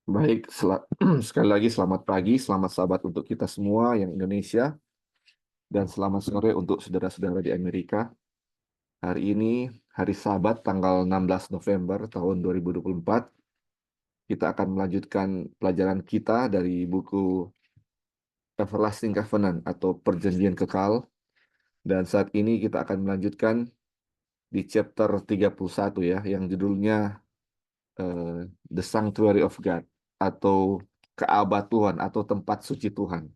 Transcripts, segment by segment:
Baik, sekali lagi selamat pagi, selamat sahabat untuk kita semua yang Indonesia, dan selamat sore untuk saudara-saudara di Amerika. Hari ini, hari Sabat, tanggal 16 November tahun 2024, kita akan melanjutkan pelajaran kita dari buku Everlasting Covenant atau Perjanjian Kekal. Dan saat ini kita akan melanjutkan di chapter 31 ya, yang judulnya The Sanctuary of God atau Ka'bah Tuhan atau tempat suci Tuhan.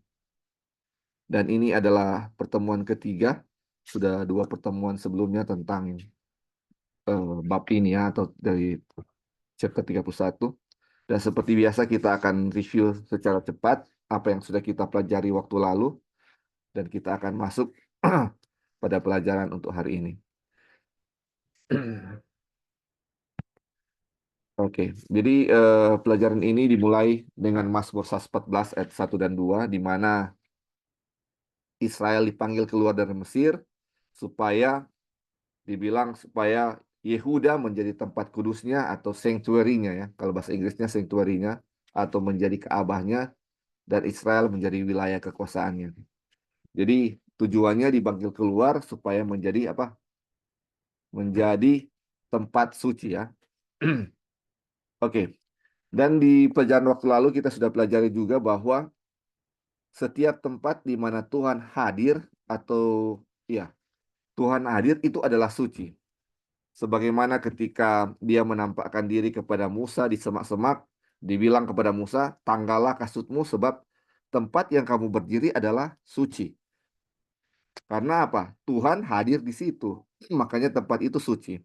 Dan ini adalah pertemuan ketiga. Sudah dua pertemuan sebelumnya tentang bab ini ya, atau dari chapter 31. Dan seperti biasa kita akan review secara cepat apa yang sudah kita pelajari waktu lalu. Dan kita akan masuk pada pelajaran untuk hari ini. Oke, jadi pelajaran ini dimulai dengan Mazmur 114 ayat 1 dan 2, di mana Israel dipanggil keluar dari Mesir supaya dibilang supaya Yehuda menjadi tempat kudusnya atau sanctuary-nya ya. Kalau bahasa Inggrisnya sanctuary-nya atau menjadi Ka'bahnya, dan Israel menjadi wilayah kekuasaannya. Jadi tujuannya dipanggil keluar supaya menjadi apa? Menjadi tempat suci ya. Oke. Dan di pelajaran waktu lalu kita sudah pelajari juga bahwa setiap tempat di mana Tuhan hadir atau ya, Tuhan hadir itu adalah suci. Sebagaimana ketika dia menampakkan diri kepada Musa di semak-semak, dibilang kepada Musa, tanggallah kasutmu sebab tempat yang kamu berdiri adalah suci. Karena apa? Tuhan hadir di situ. Makanya tempat itu suci.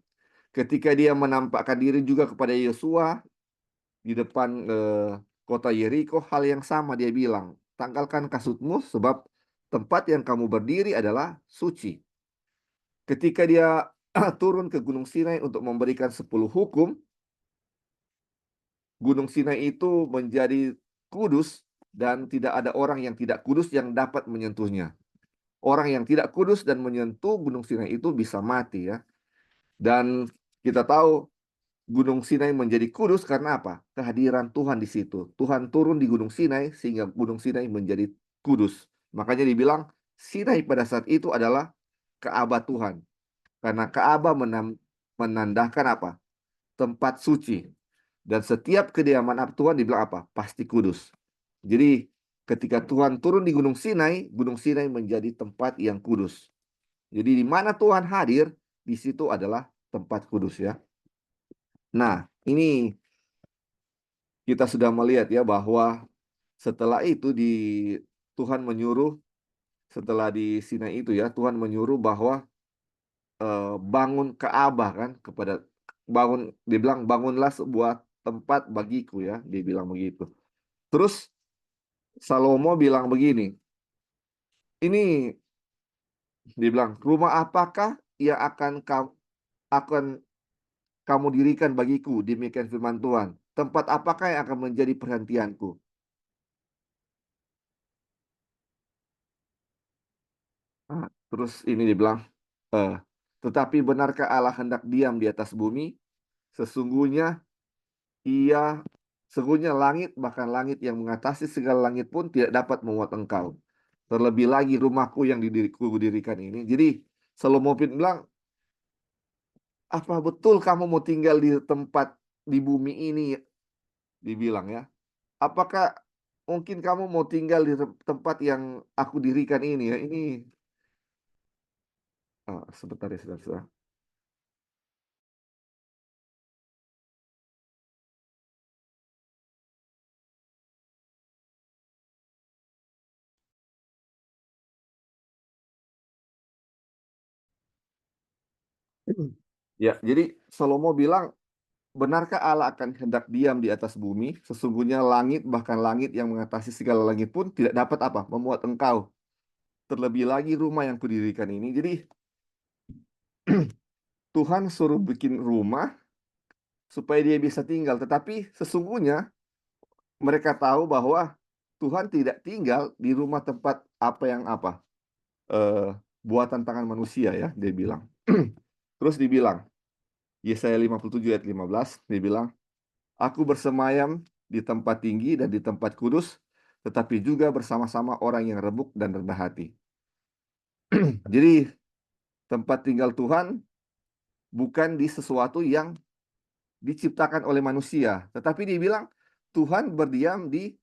Ketika dia menampakkan diri juga kepada Yosua di depan kota Yeriko, hal yang sama dia bilang, tanggalkan kasutmu sebab tempat yang kamu berdiri adalah suci. Ketika dia turun ke Gunung Sinai untuk memberikan 10 hukum, Gunung Sinai itu menjadi kudus dan tidak ada orang yang tidak kudus yang dapat menyentuhnya. Orang yang tidak kudus dan menyentuh Gunung Sinai itu bisa mati ya. Dan kita tahu Gunung Sinai menjadi kudus karena apa? Kehadiran Tuhan di situ. Tuhan turun di Gunung Sinai sehingga Gunung Sinai menjadi kudus. Makanya dibilang Sinai pada saat itu adalah Ka'bah Tuhan. Karena Ka'bah menandakan apa? Tempat suci. Dan setiap kediaman Tuhan dibilang apa? Pasti kudus. Jadi ketika Tuhan turun di Gunung Sinai menjadi tempat yang kudus. Jadi di mana Tuhan hadir, di situ adalah tempat kudus ya. Nah, ini kita sudah melihat ya bahwa setelah itu Tuhan menyuruh, setelah di Sinai itu ya, Tuhan menyuruh bahwa bangun Ka'bah kan, kepada dibilang bangunlah sebuah tempat bagiku ya, dia bilang begitu. Terus Salomo bilang begini, ini dibilang, rumah apakah yang akan kamu dirikan bagiku, demikian firman Tuhan. Tempat apakah yang akan menjadi perhentianku? Nah, terus ini dibilang, eh, tetapi benarkah Allah hendak diam di atas bumi? Sesungguhnya ia, sesungguhnya langit, bahkan langit yang mengatasi segala langit pun tidak dapat memuat engkau. Terlebih lagi rumahku yang didirikan ini. Jadi Salomo bilang, apa betul kamu mau tinggal di tempat di bumi ini? Dibilang ya. Apakah mungkin kamu mau tinggal di tempat yang aku dirikan ini ya? Ini sebentar ya, saudara. Ya, jadi Salomo bilang, benarkah Allah akan hendak diam di atas bumi? Sesungguhnya langit, bahkan langit yang mengatasi segala langit pun tidak dapat apa? Memuat engkau. Terlebih lagi rumah yang kudirikan ini. Jadi Tuhan suruh bikin rumah supaya dia bisa tinggal. Tetapi sesungguhnya mereka tahu bahwa Tuhan tidak tinggal di rumah tempat apa yang apa? eh, buatan tangan manusia ya, dia bilang. Terus dibilang, Yesaya 57 ayat 15, dia bilang, aku bersemayam di tempat tinggi dan di tempat kudus, tetapi juga bersama-sama orang yang remuk dan rendah hati. Jadi tempat tinggal Tuhan bukan di sesuatu yang diciptakan oleh manusia, tetapi dibilang Tuhan berdiam di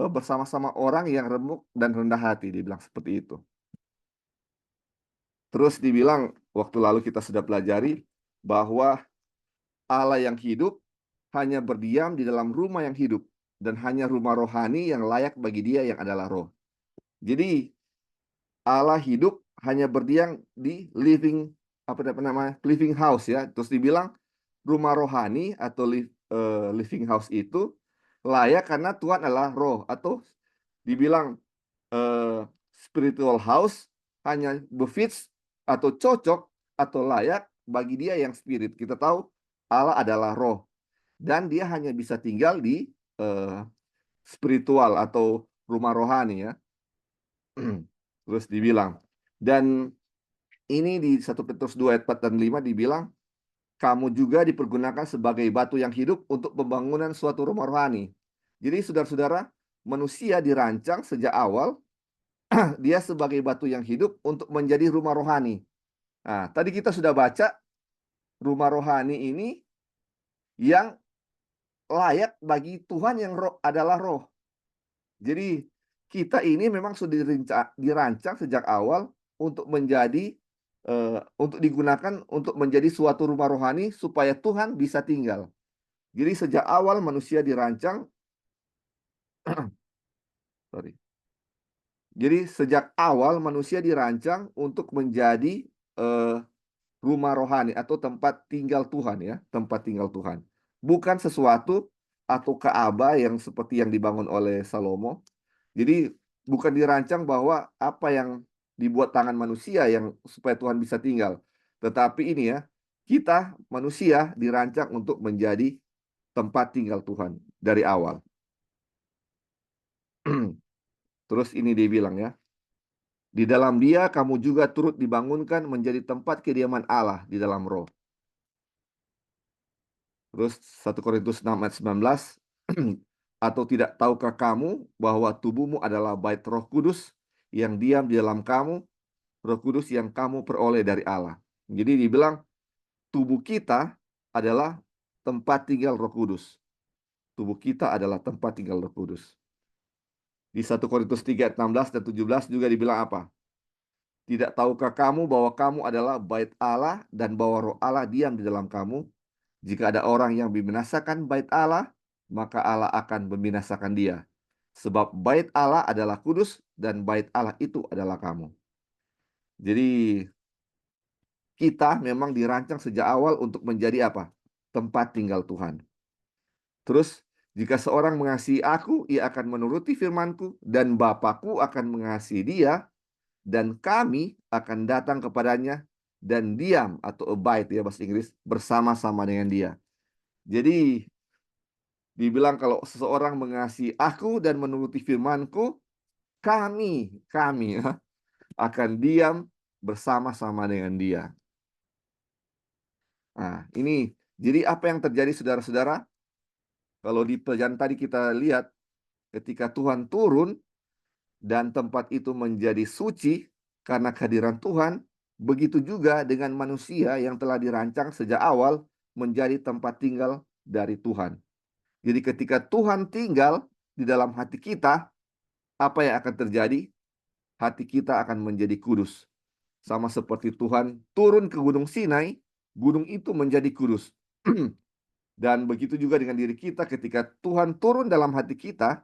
bersama-sama orang yang remuk dan rendah hati, dibilang seperti itu. Terus dibilang waktu lalu kita sudah pelajari bahwa Allah yang hidup hanya berdiam di dalam rumah yang hidup dan hanya rumah rohani yang layak bagi Dia yang adalah roh. Jadi Allah hidup hanya berdiam di living house ya. Terus dibilang rumah rohani atau living house itu layak karena Tuhan adalah roh, atau dibilang spiritual house hanya befits atau cocok atau layak bagi dia yang spirit. Kita tahu Allah adalah roh dan dia hanya bisa tinggal di spiritual atau rumah rohani ya. Terus dibilang, dan ini di 1 Petrus 2 ayat 4 dan 5 dibilang, kamu juga dipergunakan sebagai batu yang hidup untuk pembangunan suatu rumah rohani. Jadi saudara-saudara, manusia dirancang sejak awal dia sebagai batu yang hidup untuk menjadi rumah rohani. Nah, tadi kita sudah baca rumah rohani ini yang layak bagi Tuhan yang adalah roh. Jadi kita ini memang sudah dirancang sejak awal untuk menjadi untuk digunakan untuk menjadi suatu rumah rohani supaya Tuhan bisa tinggal. Jadi sejak awal manusia dirancang sorry. Jadi sejak awal manusia dirancang untuk menjadi rumah rohani atau tempat tinggal Tuhan ya, tempat tinggal Tuhan. Bukan sesuatu atau Ka'bah yang seperti yang dibangun oleh Salomo. Jadi bukan dirancang bahwa apa yang dibuat tangan manusia yang supaya Tuhan bisa tinggal. Tetapi ini ya, kita manusia dirancang untuk menjadi tempat tinggal Tuhan dari awal. Terus ini dia bilang ya, di dalam Dia kamu juga turut dibangunkan menjadi tempat kediaman Allah di dalam roh. Terus 1 Korintus 6 ayat 19, atau tidak tahukah kamu bahwa tubuhmu adalah bait Roh Kudus yang diam di dalam kamu, Roh Kudus yang kamu peroleh dari Allah. Jadi dibilang tubuh kita adalah tempat tinggal Roh Kudus. Tubuh kita adalah tempat tinggal Roh Kudus. Di 1 Korintus 3 ayat 16 dan 17 juga dibilang apa? Tidak tahukah kamu bahwa kamu adalah bait Allah dan bahwa Roh Allah diam di dalam kamu? Jika ada orang yang membinasakan bait Allah, maka Allah akan membinasakan dia. Sebab bait Allah adalah kudus dan bait Allah itu adalah kamu. Jadi kita memang dirancang sejak awal untuk menjadi apa? Tempat tinggal Tuhan. Terus jika seorang mengasihi aku, ia akan menuruti firmanku, dan Bapakku akan mengasihi dia, dan kami akan datang kepadanya dan diam atau abide ya bahasa Inggris bersama-sama dengan dia. Jadi dibilang kalau seseorang mengasihi aku dan menuruti firmanku, kami ya, akan diam bersama-sama dengan dia. Nah, ini jadi apa yang terjadi saudara-saudara? Kalau di pelajaran tadi kita lihat ketika Tuhan turun dan tempat itu menjadi suci karena kehadiran Tuhan, begitu juga dengan manusia yang telah dirancang sejak awal menjadi tempat tinggal dari Tuhan. Jadi ketika Tuhan tinggal di dalam hati kita, apa yang akan terjadi? Hati kita akan menjadi kudus. Sama seperti Tuhan turun ke Gunung Sinai, gunung itu menjadi kudus. Dan begitu juga dengan diri kita, ketika Tuhan turun dalam hati kita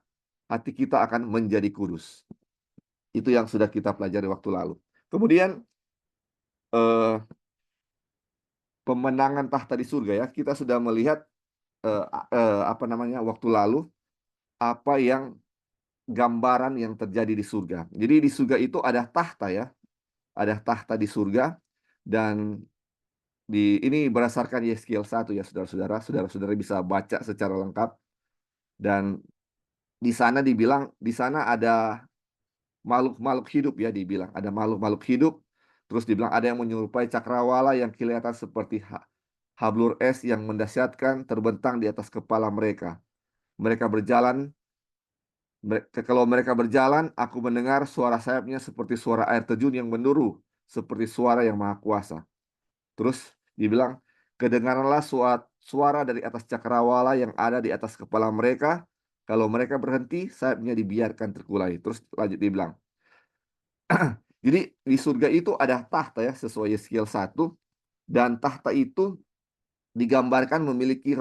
akan menjadi kudus. Itu yang sudah kita pelajari waktu lalu. Kemudian pemenangan tahta di surga ya, kita sudah melihat waktu lalu apa yang gambaran yang terjadi di surga. Jadi di surga itu ada tahta ya, ada tahta di surga, dan ini berdasarkan Yeskiel 1 ya saudara-saudara bisa baca secara lengkap. Dan di sana dibilang di sana ada makhluk-makhluk hidup ya, dibilang ada makhluk-makhluk hidup. Terus dibilang ada yang menyerupai cakrawala yang kelihatan seperti hablur es yang mendahsyatkan terbentang di atas kepala mereka. Mereka berjalan, kalau mereka berjalan, aku mendengar suara sayapnya seperti suara air terjun yang menderu, seperti suara yang maha kuasa. Terus dibilang, kedengaranlah suara dari atas cakrawala yang ada di atas kepala mereka. Kalau mereka berhenti, sayapnya dibiarkan terkulai. Terus lanjut dibilang, jadi di surga itu ada tahta ya, sesuai Yeskiel 1. Dan tahta itu digambarkan memiliki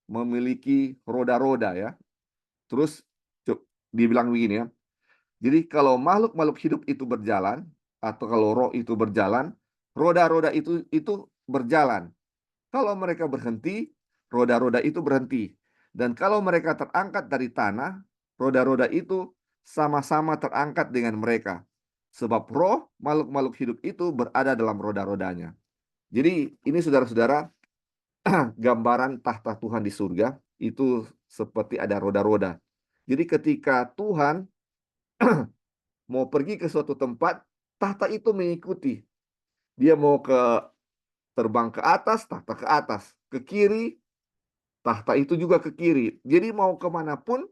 memiliki roda-roda ya. Terus dibilang begini ya. Jadi kalau makhluk-makhluk hidup itu berjalan, atau kalau roh itu berjalan, roda-roda itu berjalan. Kalau mereka berhenti, roda-roda itu berhenti. Dan kalau mereka terangkat dari tanah, roda-roda itu sama-sama terangkat dengan mereka. Sebab roh makhluk-makhluk hidup itu berada dalam roda-rodanya. Jadi ini saudara-saudara, gambaran tahta Tuhan di surga itu seperti ada roda-roda. Jadi ketika Tuhan mau pergi ke suatu tempat, tahta itu mengikuti. Dia mau terbang ke atas, tahta ke atas. Ke kiri, tahta itu juga ke kiri. Jadi mau kemanapun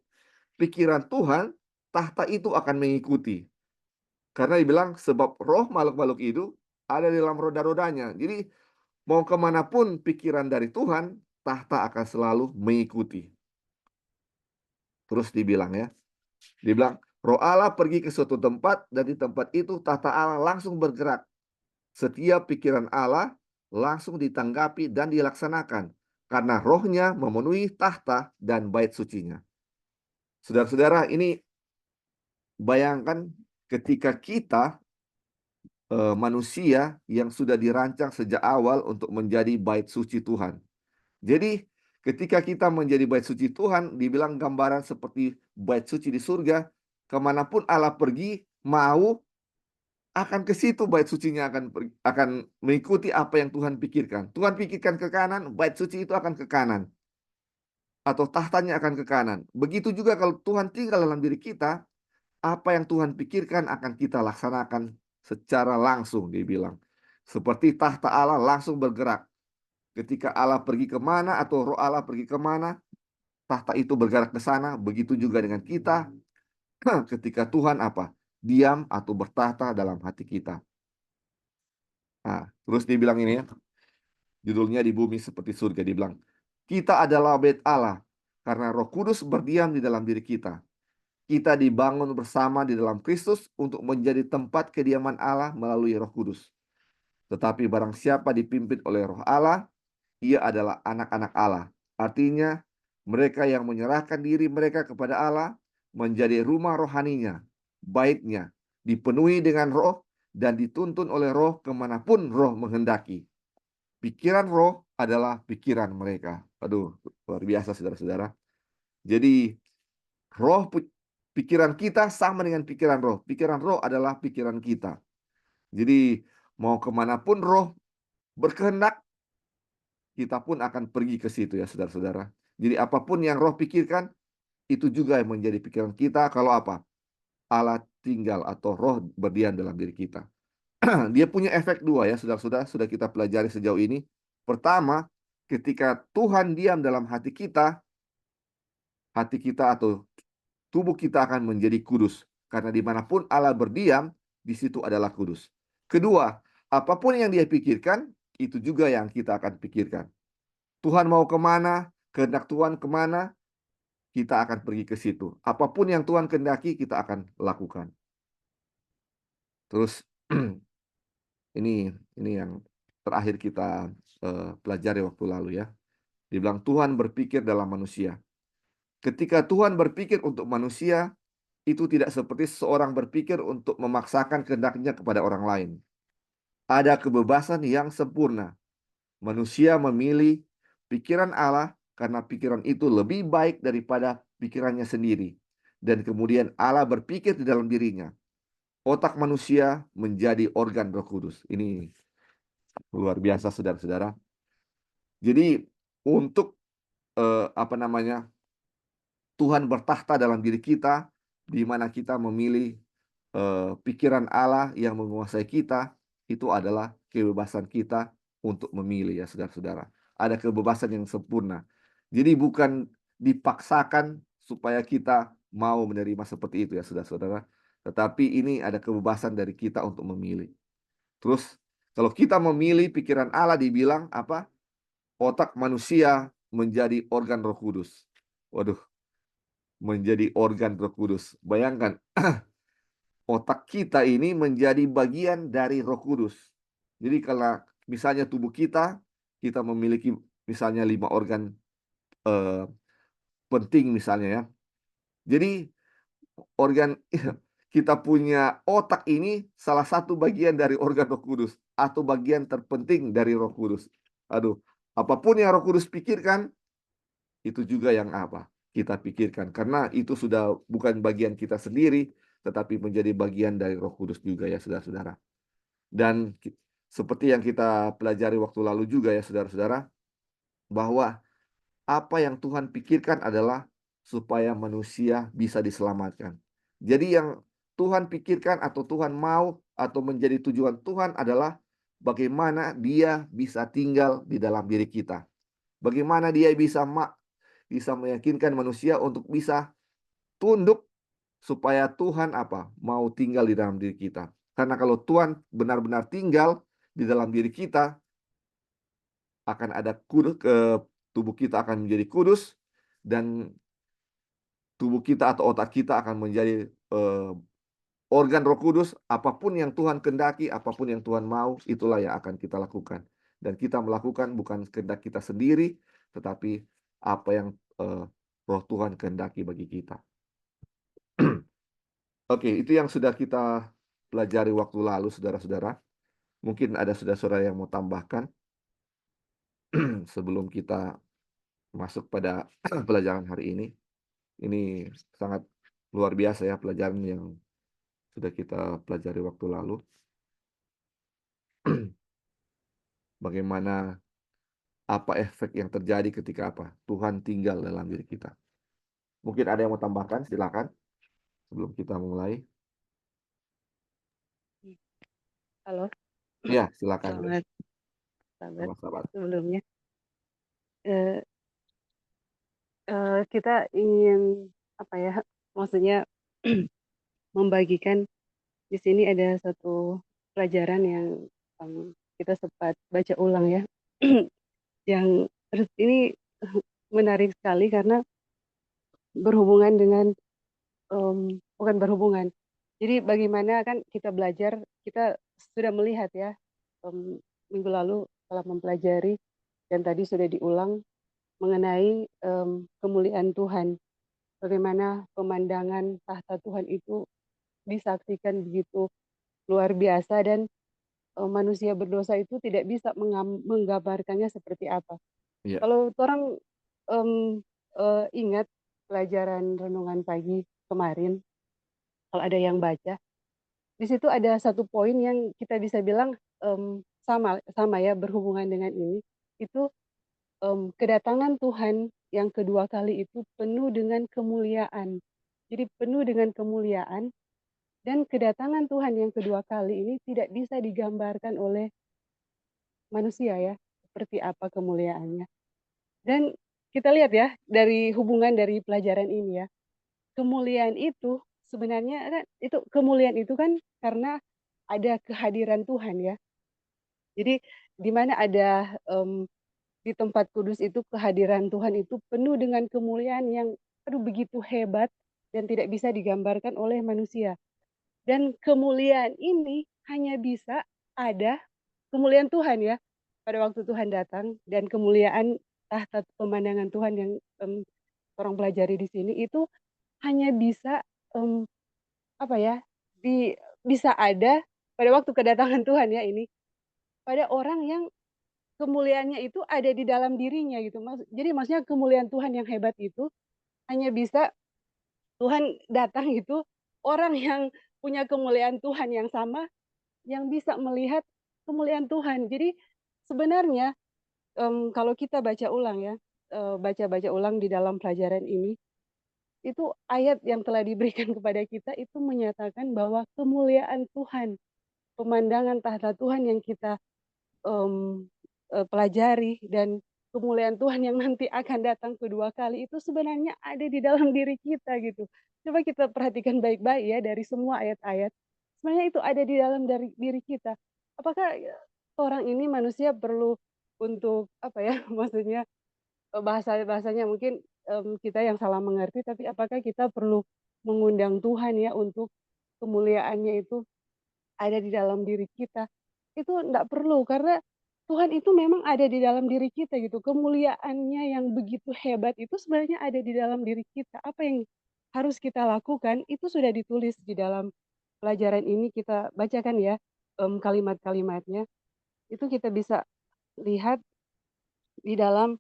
pikiran Tuhan, tahta itu akan mengikuti. Karena dibilang sebab roh makhluk-makhluk itu ada di dalam roda-rodanya. Jadi mau kemanapun pikiran dari Tuhan, tahta akan selalu mengikuti. Terus dibilang ya, dibilang roh Allah pergi ke suatu tempat dan di tempat itu tahta Allah langsung bergerak. Setiap pikiran Allah langsung ditanggapi dan dilaksanakan karena rohnya memenuhi tahta dan bait sucinya. Saudara-saudara, ini bayangkan ketika kita manusia yang sudah dirancang sejak awal untuk menjadi bait suci Tuhan. Jadi ketika kita menjadi bait suci Tuhan, dibilang gambaran seperti bait suci di surga, kemanapun Allah pergi, mau akan ke situ bait sucinya akan mengikuti apa yang Tuhan pikirkan. Tuhan pikirkan ke kanan, bait suci itu akan ke kanan. Atau tahtanya akan ke kanan. Begitu juga kalau Tuhan tinggal dalam diri kita, apa yang Tuhan pikirkan akan kita laksanakan secara langsung, dibilang. Seperti tahta Allah langsung bergerak. Ketika Allah pergi kemana atau roh Allah pergi kemana, tahta itu bergerak ke sana. Begitu juga dengan kita, ketika Tuhan apa? Diam atau bertahta dalam hati kita. Nah, terus dibilang ini ya, judulnya di bumi seperti surga. Dibilang, kita adalah bait Allah karena Roh Kudus berdiam di dalam diri kita. Kita dibangun bersama di dalam Kristus untuk menjadi tempat kediaman Allah melalui Roh Kudus. Tetapi barang siapa dipimpin oleh Roh Allah, ia adalah anak-anak Allah. Artinya, mereka yang menyerahkan diri mereka kepada Allah menjadi rumah rohaninya, baitnya, dipenuhi dengan roh dan dituntun oleh roh kemanapun roh menghendaki. Pikiran roh adalah pikiran mereka. Aduh, luar biasa saudara-saudara. Jadi roh pikiran kita sama dengan pikiran roh. Pikiran roh adalah pikiran kita. Jadi mau kemanapun roh berkehendak, kita pun akan pergi ke situ ya saudara-saudara. Jadi apapun yang roh pikirkan, itu juga yang menjadi pikiran kita kalau apa? Allah tinggal atau roh berdiam dalam diri kita. Dia punya efek dua ya saudara-saudara, sudah kita pelajari sejauh ini. Pertama, ketika Tuhan diam dalam hati kita atau tubuh kita akan menjadi kudus. Karena dimanapun Allah berdiam, di situ adalah kudus. Kedua, apapun yang dia pikirkan, itu juga yang kita akan pikirkan. Tuhan mau kemana, kehendak Tuhan kemana, kita akan pergi ke situ. Apapun yang Tuhan kehendaki, kita akan lakukan. Terus, ini yang terakhir kita pelajari waktu lalu ya. Dibilang Tuhan berpikir dalam manusia. Ketika Tuhan berpikir untuk manusia, itu tidak seperti seorang berpikir untuk memaksakan kehendaknya kepada orang lain. Ada kebebasan yang sempurna. Manusia memilih pikiran Allah karena pikiran itu lebih baik daripada pikirannya sendiri. Dan kemudian Allah berpikir di dalam dirinya. Otak manusia menjadi organ Roh Kudus. Ini luar biasa saudara-saudara. Jadi untuk apa namanya? Tuhan bertahta dalam diri kita, di mana kita memilih pikiran Allah yang menguasai kita, itu adalah kebebasan kita untuk memilih ya saudara-saudara. Ada kebebasan yang sempurna. Jadi bukan dipaksakan supaya kita mau menerima seperti itu ya saudara-saudara. Tetapi ini ada kebebasan dari kita untuk memilih. Terus kalau kita memilih pikiran Allah dibilang apa? Otak manusia menjadi organ Roh Kudus. Waduh, menjadi organ Roh Kudus. Bayangkan, otak kita ini menjadi bagian dari Roh Kudus. Jadi kalau misalnya tubuh kita memiliki misalnya 5 organ eh, penting misalnya ya. Jadi organ kita punya otak ini salah satu bagian dari organ Roh Kudus atau bagian terpenting dari Roh Kudus. Aduh, apapun yang Roh Kudus pikirkan itu juga yang apa? Kita pikirkan karena itu sudah bukan bagian kita sendiri tetapi menjadi bagian dari Roh Kudus juga ya saudara-saudara. Dan seperti yang kita pelajari waktu lalu juga ya saudara-saudara bahwa apa yang Tuhan pikirkan adalah supaya manusia bisa diselamatkan. Jadi yang Tuhan pikirkan atau Tuhan mau atau menjadi tujuan Tuhan adalah bagaimana dia bisa tinggal di dalam diri kita. Bagaimana dia bisa meyakinkan manusia untuk bisa tunduk supaya Tuhan apa? Mau tinggal di dalam diri kita. Karena kalau Tuhan benar-benar tinggal di dalam diri kita, akan ada kudus, tubuh kita akan menjadi kudus dan tubuh kita atau otak kita akan menjadi organ Roh Kudus. Apapun yang Tuhan kendaki, apapun yang Tuhan mau, itulah yang akan kita lakukan. Dan kita melakukan bukan kehendak kita sendiri, tetapi apa yang Roh Tuhan kehendaki bagi kita. Oke, itu yang sudah kita pelajari waktu lalu, saudara-saudara. Mungkin ada saudara-saudara yang mau tambahkan sebelum kita masuk pada pelajaran hari ini. Ini sangat luar biasa ya pelajaran yang sudah kita pelajari waktu lalu. Bagaimana apa efek yang terjadi ketika apa? Tuhan tinggal dalam diri kita. Mungkin ada yang mau tambahkan, silakan sebelum kita mulai. Halo, Ya, silakan. selamat sahabat. Sahabat. Sebelumnya eh, kita ingin apa ya? Maksudnya membagikan di sini ada satu pelajaran yang kita sempat baca ulang ya, yang terus ini menarik sekali karena berhubungan dengan bukan berhubungan. Jadi bagaimana kan kita belajar, kita sudah melihat ya minggu lalu telah mempelajari dan tadi sudah diulang mengenai kemuliaan Tuhan. Bagaimana pemandangan tahta Tuhan itu disaksikan begitu luar biasa dan manusia berdosa itu tidak bisa menggambarkannya seperti apa. Ya, Kalau orang ingat pelajaran renungan pagi kemarin, kalau ada yang baca, di situ ada satu poin yang kita bisa bilang sama ya berhubungan dengan ini. Itu kedatangan Tuhan yang kedua kali itu penuh dengan kemuliaan. Jadi penuh dengan kemuliaan dan kedatangan Tuhan yang kedua kali ini tidak bisa digambarkan oleh manusia ya, seperti apa kemuliaannya. Dan kita lihat ya dari hubungan dari pelajaran ini ya, kemuliaan itu sebenarnya kan itu kemuliaan itu kan karena ada kehadiran Tuhan ya. Jadi di mana ada di tempat kudus itu kehadiran Tuhan itu penuh dengan kemuliaan yang aduh begitu hebat dan tidak bisa digambarkan oleh manusia. Dan kemuliaan ini hanya bisa ada kemuliaan Tuhan ya pada waktu Tuhan datang dan kemuliaan tahta pemandangan Tuhan yang orang pelajari di sini itu hanya bisa apa ya bisa ada pada waktu kedatangan Tuhan ya ini pada orang yang kemuliaannya itu ada di dalam dirinya gitu mas. Jadi maksudnya kemuliaan Tuhan yang hebat itu hanya bisa Tuhan datang itu orang yang punya kemuliaan Tuhan yang sama yang bisa melihat kemuliaan Tuhan. Jadi sebenarnya kalau kita baca ulang ya, baca-baca ulang di dalam pelajaran ini, itu ayat yang telah diberikan kepada kita itu menyatakan bahwa kemuliaan Tuhan, pemandangan tahta Tuhan yang kita pelajari dan kemuliaan Tuhan yang nanti akan datang kedua kali itu sebenarnya ada di dalam diri kita gitu. Coba kita perhatikan baik-baik ya dari semua ayat-ayat, sebenarnya itu ada di dalam dari diri kita. Apakah, orang ini manusia perlu untuk apa ya, maksudnya, bahasanya mungkin, kita yang salah mengerti, tapi apakah kita perlu mengundang Tuhan ya untuk kemuliaannya itu ada di dalam diri kita? Itu enggak perlu, karena Tuhan itu memang ada di dalam diri kita gitu. Kemuliaannya yang begitu hebat itu sebenarnya ada di dalam diri kita. Apa yang harus kita lakukan itu sudah ditulis di dalam pelajaran ini, kita bacakan ya, kalimat-kalimatnya. Itu kita bisa lihat di dalam,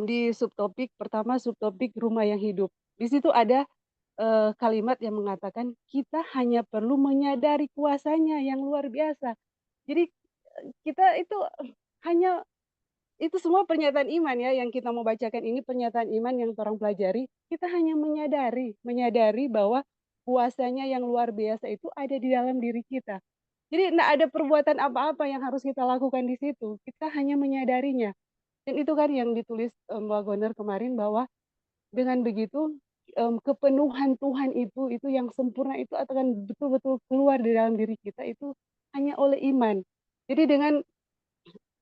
di subtopik pertama, subtopik rumah yang hidup. Di situ ada, kalimat yang mengatakan, "Kita hanya perlu menyadari kuasanya yang luar biasa." Jadi, kita itu hanya itu semua pernyataan iman ya, yang kita mau bacakan ini pernyataan iman yang torang pelajari, kita hanya menyadari menyadari bahwa kuasanya yang luar biasa itu ada di dalam diri kita. Jadi nggak ada perbuatan apa-apa yang harus kita lakukan di situ, kita hanya menyadarinya. Dan itu kan yang ditulis, Wagoner kemarin bahwa dengan begitu, kepenuhan Tuhan itu yang sempurna itu akan betul-betul keluar di dalam diri kita itu hanya oleh iman. Jadi dengan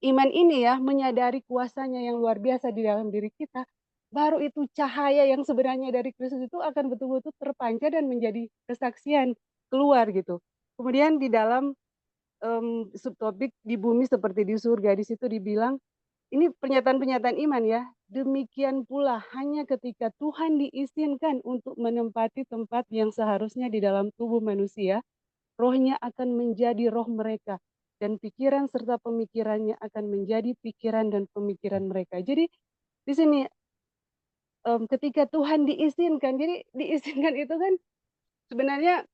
iman ini ya, menyadari kuasanya yang luar biasa di dalam diri kita, baru itu cahaya yang sebenarnya dari Kristus itu akan betul-betul terpancar dan menjadi kesaksian keluar gitu. Kemudian di dalam, subtopik di bumi seperti di surga, di situ dibilang, ini pernyataan-pernyataan iman ya, demikian pula hanya ketika Tuhan diizinkan untuk menempati tempat yang seharusnya di dalam tubuh manusia, Roh-Nya akan menjadi roh mereka, dan pikiran serta pemikirannya akan menjadi pikiran dan pemikiran mereka. Jadi di sini, ketika Tuhan diizinkan, jadi diizinkan itu kan sebenarnya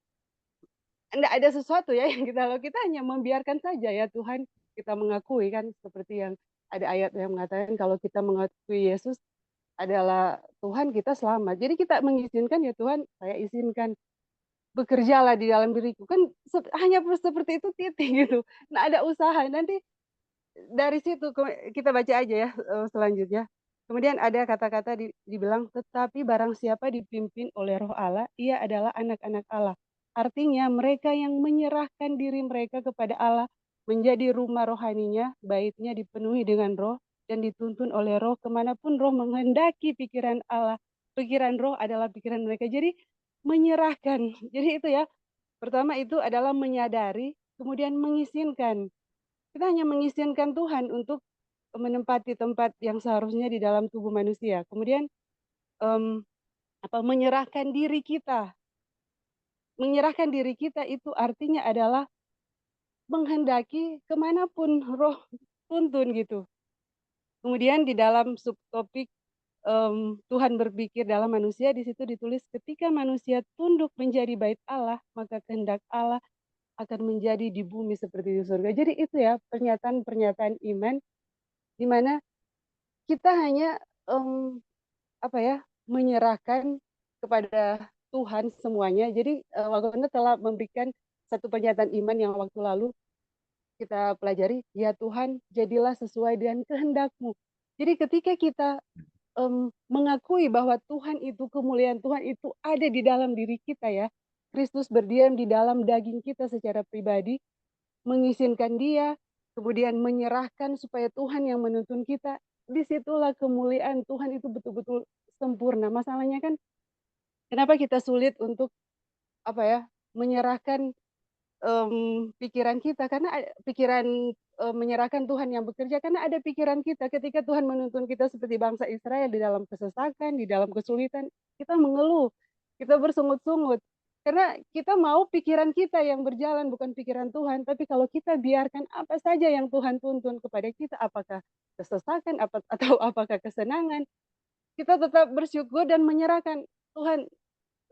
enggak ada sesuatu ya yang kita lakukan, kita hanya membiarkan saja ya Tuhan, kita mengakui kan seperti yang ada ayat yang mengatakan kalau kita mengakui Yesus adalah Tuhan, kita selamat. Jadi kita mengizinkan, "Ya Tuhan, saya izinkan bekerjalah di dalam diriku." Kan hanya seperti itu titik gitu, nggak ada usaha. Nanti dari situ kita baca aja ya, selanjutnya. Kemudian ada kata-kata dibilang, "Tetapi barang siapa dipimpin oleh Roh Allah, ia adalah anak-anak Allah." Artinya mereka yang menyerahkan diri mereka kepada Allah, menjadi rumah rohaninya, baitnya dipenuhi dengan Roh dan dituntun oleh Roh kemanapun Roh menghendaki pikiran Allah. Pikiran Roh adalah pikiran mereka. Jadi menyerahkan. Jadi itu ya, pertama itu adalah menyadari, kemudian mengizinkan. Kita hanya mengizinkan Tuhan untuk menempati tempat yang seharusnya di dalam tubuh manusia. Kemudian, mmm, menyerahkan diri kita. Menyerahkan diri kita itu artinya adalah menghendaki kemanapun Roh tuntun gitu. Kemudian di dalam subtopik, Tuhan berpikir dalam manusia, di situ ditulis, "Ketika manusia tunduk menjadi bait Allah, maka kehendak Allah akan menjadi di bumi seperti di surga." Jadi itu ya pernyataan-pernyataan iman, di mana kita hanya, apa ya, menyerahkan kepada Tuhan semuanya. Jadi, Wagoner telah memberikan satu pernyataan iman yang waktu lalu kita pelajari, "Ya Tuhan, jadilah sesuai dengan kehendak-Mu." Jadi ketika kita, mengakui bahwa Tuhan itu, kemuliaan Tuhan itu ada di dalam diri kita ya, Kristus berdiam di dalam daging kita secara pribadi, mengizinkan Dia, kemudian menyerahkan supaya Tuhan yang menuntun kita, disitulah kemuliaan Tuhan itu betul-betul sempurna. Masalahnya kan kenapa kita sulit untuk, apa ya, menyerahkan, pikiran kita karena pikiran, menyerahkan Tuhan yang bekerja karena ada pikiran kita ketika Tuhan menuntun kita seperti bangsa Israel di dalam kesesakan, di dalam kesulitan, kita mengeluh, kita bersungut-sungut. Karena kita mau pikiran kita yang berjalan bukan pikiran Tuhan, tapi kalau kita biarkan apa saja yang Tuhan tuntun kepada kita, apakah kesesakan atau apakah kesenangan, kita tetap bersyukur dan menyerahkan, "Tuhan,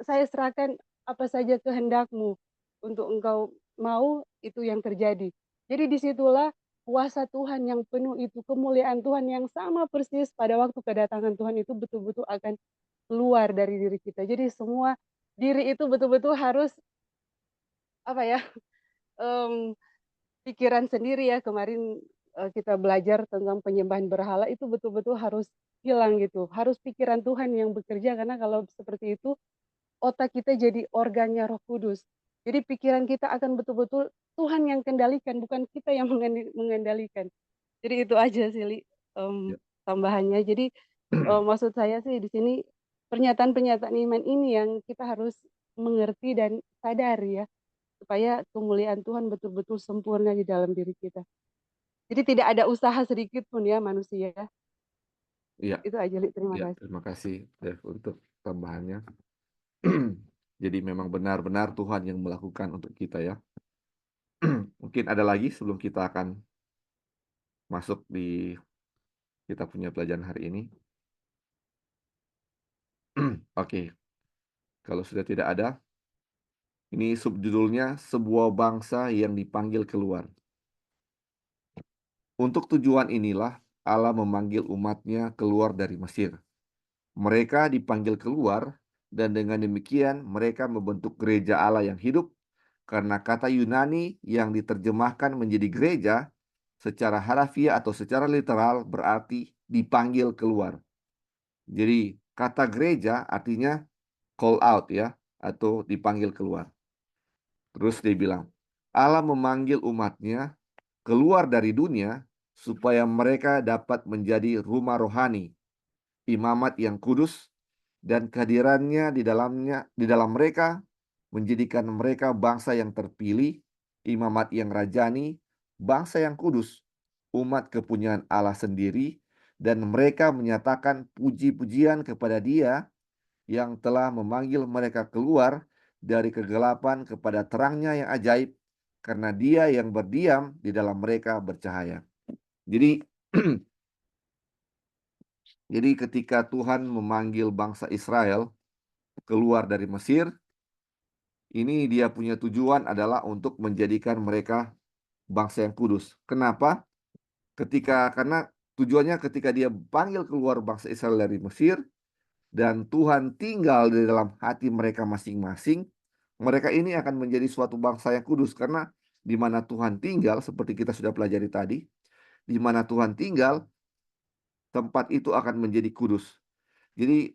saya serahkan apa saja kehendak-Mu, untuk Engkau mau itu yang terjadi." Jadi disitulah kuasa Tuhan yang penuh itu, kemuliaan Tuhan yang sama persis pada waktu kedatangan Tuhan itu betul-betul akan keluar dari diri kita. Jadi semua diri itu betul-betul harus, apa ya, mmm, pikiran sendiri ya kemarin, kita belajar tentang penyembahan berhala itu betul-betul harus hilang gitu, harus pikiran Tuhan yang bekerja karena kalau seperti itu, otak kita jadi organnya Roh Kudus. Jadi pikiran kita akan betul-betul Tuhan yang kendalikan, bukan kita yang mengendalikan. Jadi itu aja sih Ya, tambahannya. Jadi, maksud saya sih di sini pernyataan-pernyataan iman ini yang kita harus mengerti dan sadari ya, supaya kemuliaan Tuhan betul-betul sempurna di dalam diri kita. Jadi tidak ada usaha sedikit pun ya manusia. iya, Itu aja Li, terima iya, kasih. terima kasih Dev untuk tambahannya. Jadi memang benar-benar Tuhan yang melakukan untuk kita ya. Mungkin ada lagi sebelum kita akan masuk di kita punya pelajaran hari ini. Oke, kalau sudah tidak ada, ini subjudulnya sebuah bangsa yang dipanggil keluar. Untuk tujuan inilah Allah memanggil umatnya keluar dari Mesir. Mereka dipanggil keluar dan dengan demikian mereka membentuk gereja Allah yang hidup karena kata Yunani yang diterjemahkan menjadi gereja secara harafiah atau secara literal berarti dipanggil keluar. Jadi kata gereja artinya call out ya atau dipanggil keluar. Terus dia bilang, Allah memanggil umatnya keluar dari dunia supaya mereka dapat menjadi rumah rohani, imamat yang kudus, dan kehadirannya di dalam mereka menjadikan mereka bangsa yang terpilih, imamat yang rajani, bangsa yang kudus, umat kepunyaan Allah sendiri, dan mereka menyatakan puji-pujian kepada Dia yang telah memanggil mereka keluar dari kegelapan kepada terangnya yang ajaib, karena Dia yang berdiam di dalam mereka bercahaya. Jadi, jadi ketika Tuhan memanggil bangsa Israel keluar dari Mesir, ini Dia punya tujuan adalah untuk menjadikan mereka bangsa yang kudus. Kenapa? Karena tujuannya ketika Dia panggil keluar bangsa Israel dari Mesir, dan Tuhan tinggal di dalam hati mereka masing-masing, mereka ini akan menjadi suatu bangsa yang kudus karena di mana Tuhan tinggal, seperti kita sudah pelajari tadi, di mana Tuhan tinggal, tempat itu akan menjadi kudus. Jadi,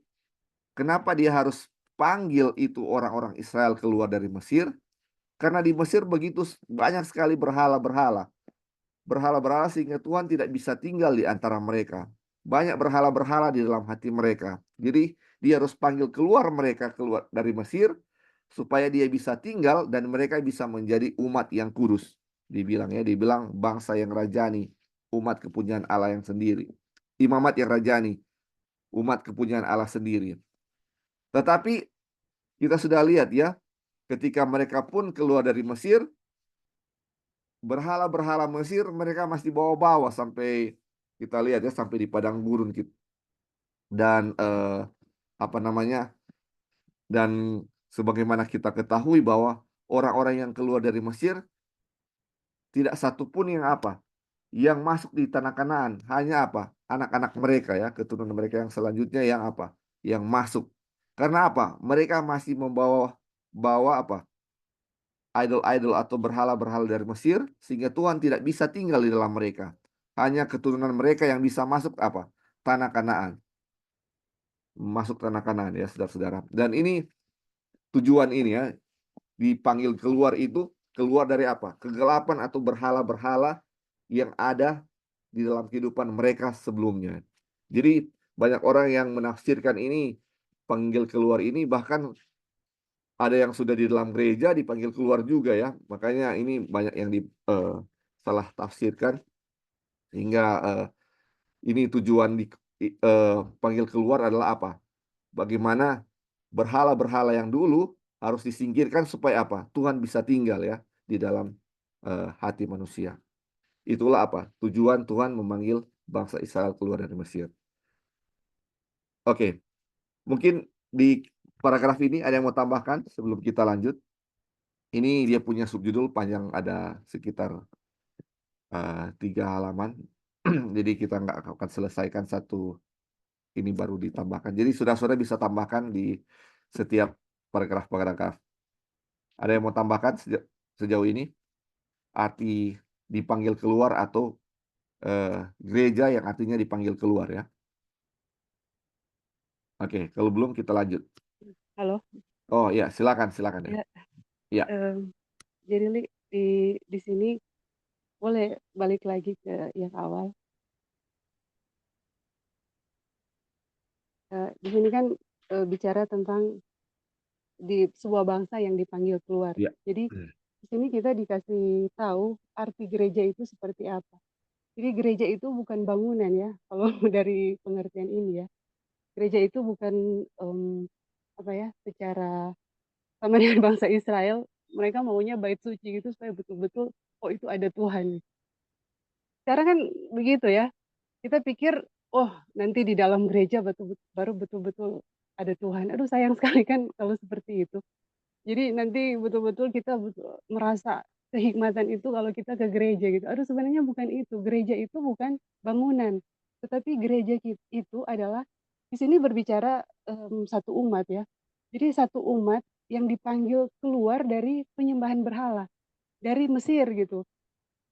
kenapa dia harus panggil itu orang-orang Israel keluar dari Mesir? Karena di Mesir begitu banyak sekali berhala-berhala. Berhala-berhala sehingga Tuhan tidak bisa tinggal di antara mereka. Banyak berhala-berhala di dalam hati mereka. Jadi dia harus panggil keluar mereka keluar dari Mesir supaya dia bisa tinggal dan mereka bisa menjadi umat yang kudus. Dibilang bangsa yang rajani, umat kepunyaan Allah yang sendiri. Imamat yang rajani, umat kepunyaan Allah sendiri. Tetapi kita sudah lihat ya, ketika mereka pun keluar dari Mesir, berhala-berhala Mesir mereka masih bawa-bawa sampai kita lihat ya sampai di padang gurun gitu. Dan apa namanya? Dan sebagaimana kita ketahui bahwa orang-orang yang keluar dari Mesir tidak satu pun yang apa? Yang masuk di tanah Kanaan, hanya apa? Anak-anak mereka ya, keturunan mereka yang selanjutnya yang apa? Yang masuk. Karena apa? Mereka masih bawa apa? Idol-idol atau berhala-berhala dari Mesir sehingga Tuhan tidak bisa tinggal di dalam mereka. Hanya keturunan mereka yang bisa masuk apa? Tanah Kanaan. Masuk tanah Kanaan ya, saudara-saudara. Dan ini tujuan ini ya, dipanggil keluar itu keluar dari apa? Kegelapan atau berhala-berhala yang ada di dalam kehidupan mereka sebelumnya. Jadi banyak orang yang menafsirkan ini panggil keluar ini bahkan ada yang sudah di dalam gereja dipanggil keluar juga ya. Makanya ini banyak yang salah tafsirkan sehingga ini tujuan panggil keluar adalah apa? Bagaimana berhala-berhala yang dulu harus disingkirkan supaya apa? Tuhan bisa tinggal ya di dalam hati manusia. Itulah apa? Tujuan Tuhan memanggil bangsa Israel keluar dari Mesir. Oke, mungkin di paragraf ini ada yang mau tambahkan sebelum kita lanjut? Ini dia punya subjudul panjang ada sekitar 3 halaman. Jadi kita nggak akan selesaikan satu ini baru ditambahkan. Jadi saudara-saudara bisa tambahkan di setiap paragraf-paragraf. Ada yang mau tambahkan sejauh ini? Arti dipanggil keluar atau gereja yang artinya dipanggil keluar ya. Oke, kalau belum kita lanjut. Halo? Oh ya, silakan silakan ya. Ya, Ya, jadi Li, di sini boleh balik lagi ke yang awal. Di sini kan bicara tentang di sebuah bangsa yang dipanggil keluar. ya. Jadi di sini kita dikasih tahu arti gereja itu seperti apa. Jadi gereja itu bukan bangunan ya, kalau dari pengertian ini ya. Gereja itu bukan apa ya, secara sama dengan bangsa Israel, mereka maunya bait suci gitu supaya betul-betul oh itu ada Tuhan. Sekarang kan begitu ya. Kita pikir oh nanti di dalam gereja baru betul-betul ada Tuhan. Aduh sayang sekali kan kalau seperti itu. Jadi nanti betul-betul kita merasa kehikmatan itu kalau kita ke gereja gitu. Aduh sebenarnya bukan itu. Gereja itu bukan bangunan. Tetapi gereja itu adalah di sini berbicara satu umat ya. Jadi satu umat yang dipanggil keluar dari penyembahan berhala. Dari Mesir gitu.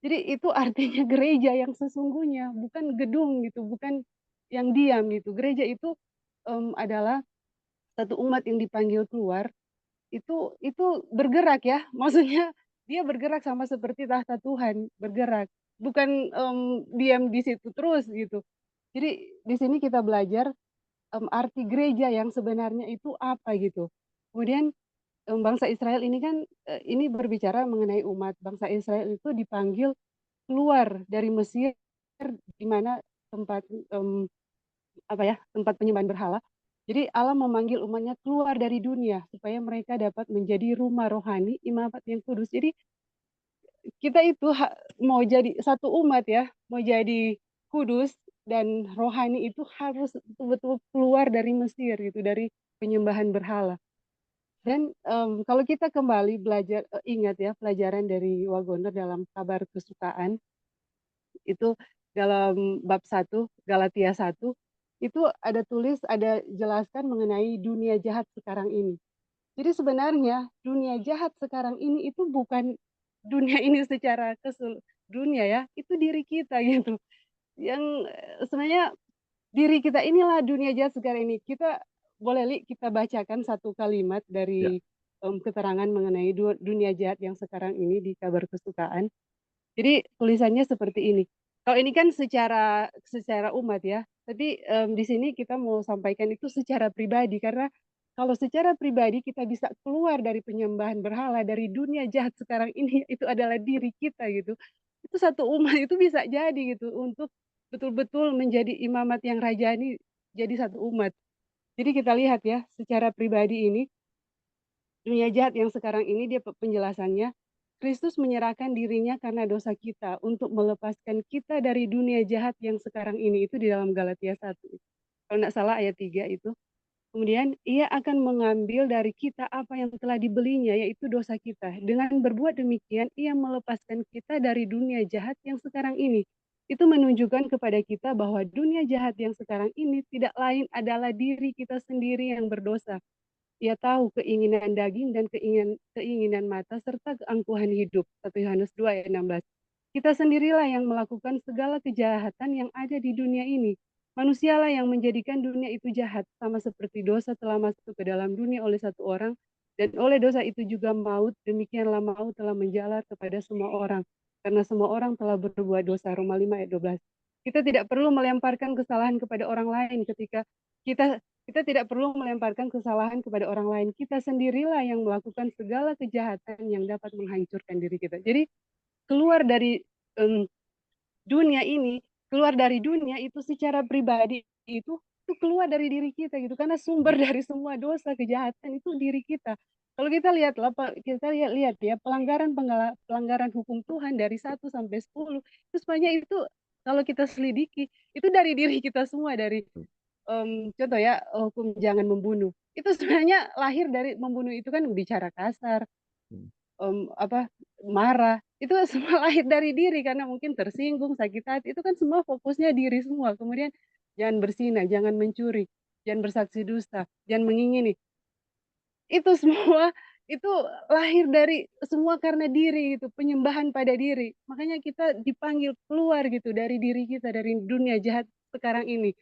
Jadi itu artinya gereja yang sesungguhnya. Bukan gedung gitu. Bukan yang diam gitu. Gereja itu adalah satu umat yang dipanggil keluar itu bergerak ya, maksudnya dia bergerak sama seperti tahta Tuhan, bergerak. Bukan, diam di situ terus gitu. Jadi di sini kita belajar, arti gereja yang sebenarnya itu apa gitu. Kemudian, bangsa Israel ini kan, ini berbicara mengenai umat. Bangsa Israel itu dipanggil keluar dari Mesir, di mana tempat, apa ya, tempat penyembahan berhala. Jadi Allah memanggil umatnya keluar dari dunia supaya mereka dapat menjadi rumah rohani imamat yang kudus. Jadi kita itu mau jadi satu umat ya, mau jadi kudus dan rohani itu harus betul-betul keluar dari Mesir gitu, dari penyembahan berhala. Dan kalau kita kembali belajar, ingat ya pelajaran dari Wagoner dalam kabar kesukaan itu dalam bab 1 Galatia 1 itu ada jelaskan mengenai dunia jahat sekarang ini. Jadi sebenarnya dunia jahat sekarang ini itu bukan dunia ini secara dunia ya, itu diri kita gitu. Yang sebenarnya diri kita inilah dunia jahat sekarang ini. Kita boleh kita bacakan satu kalimat Ya. dari keterangan mengenai dunia jahat yang sekarang ini di kabar kesukaan. Jadi tulisannya seperti ini. Kalau ini kan secara secara umat ya, tapi di sini kita mau sampaikan itu secara pribadi karena kalau secara pribadi kita bisa keluar dari penyembahan berhala dari dunia jahat sekarang ini itu adalah diri kita gitu. Itu satu umat itu bisa jadi gitu untuk betul-betul menjadi imamat yang rajani jadi satu umat. Jadi kita lihat ya secara pribadi ini dunia jahat yang sekarang ini dia penjelasannya, Kristus menyerahkan dirinya karena dosa kita untuk melepaskan kita dari dunia jahat yang sekarang ini, itu di dalam Galatia 1. Kalau tidak salah ayat 3 itu. Kemudian ia akan mengambil dari kita apa yang telah dibelinya, yaitu dosa kita. Dengan berbuat demikian, ia melepaskan kita dari dunia jahat yang sekarang ini. Itu menunjukkan kepada kita bahwa dunia jahat yang sekarang ini tidak lain adalah diri kita sendiri yang berdosa. Ia tahu keinginan daging dan keinginan mata serta keangkuhan hidup. 1 Yohanes 2 ayat 16. Kita sendirilah yang melakukan segala kejahatan yang ada di dunia ini. Manusialah yang menjadikan dunia itu jahat, sama seperti dosa telah masuk ke dalam dunia oleh satu orang, dan oleh dosa itu juga maut, demikianlah maut telah menjalar kepada semua orang. Karena semua orang telah berbuat dosa. Roma 5 ayat 12. Kita tidak perlu melemparkan kesalahan kepada orang lain ketika kita kita tidak perlu melemparkan kesalahan kepada orang lain. Kita sendirilah yang melakukan segala kejahatan yang dapat menghancurkan diri kita. Jadi keluar dari um, dunia ini, keluar dari dunia itu secara pribadi itu keluar dari diri kita gitu. Karena sumber dari semua dosa kejahatan itu diri kita. Kalau kita lihat kita lihat ya pelanggaran hukum Tuhan dari 1 sampai 10 itu sebenarnya itu kalau kita selidiki itu dari diri kita semua dari contoh ya, hukum jangan membunuh. Itu sebenarnya lahir dari membunuh itu kan bicara kasar, apa, marah, itu semua lahir dari diri karena mungkin tersinggung, sakit hati, itu kan semua fokusnya diri semua. Kemudian jangan berzina, jangan mencuri, jangan bersaksi dusta, jangan mengingini. Itu semua itu lahir dari semua karena diri gitu, penyembahan pada diri. Makanya kita dipanggil keluar gitu dari diri kita, dari dunia jahat sekarang ini.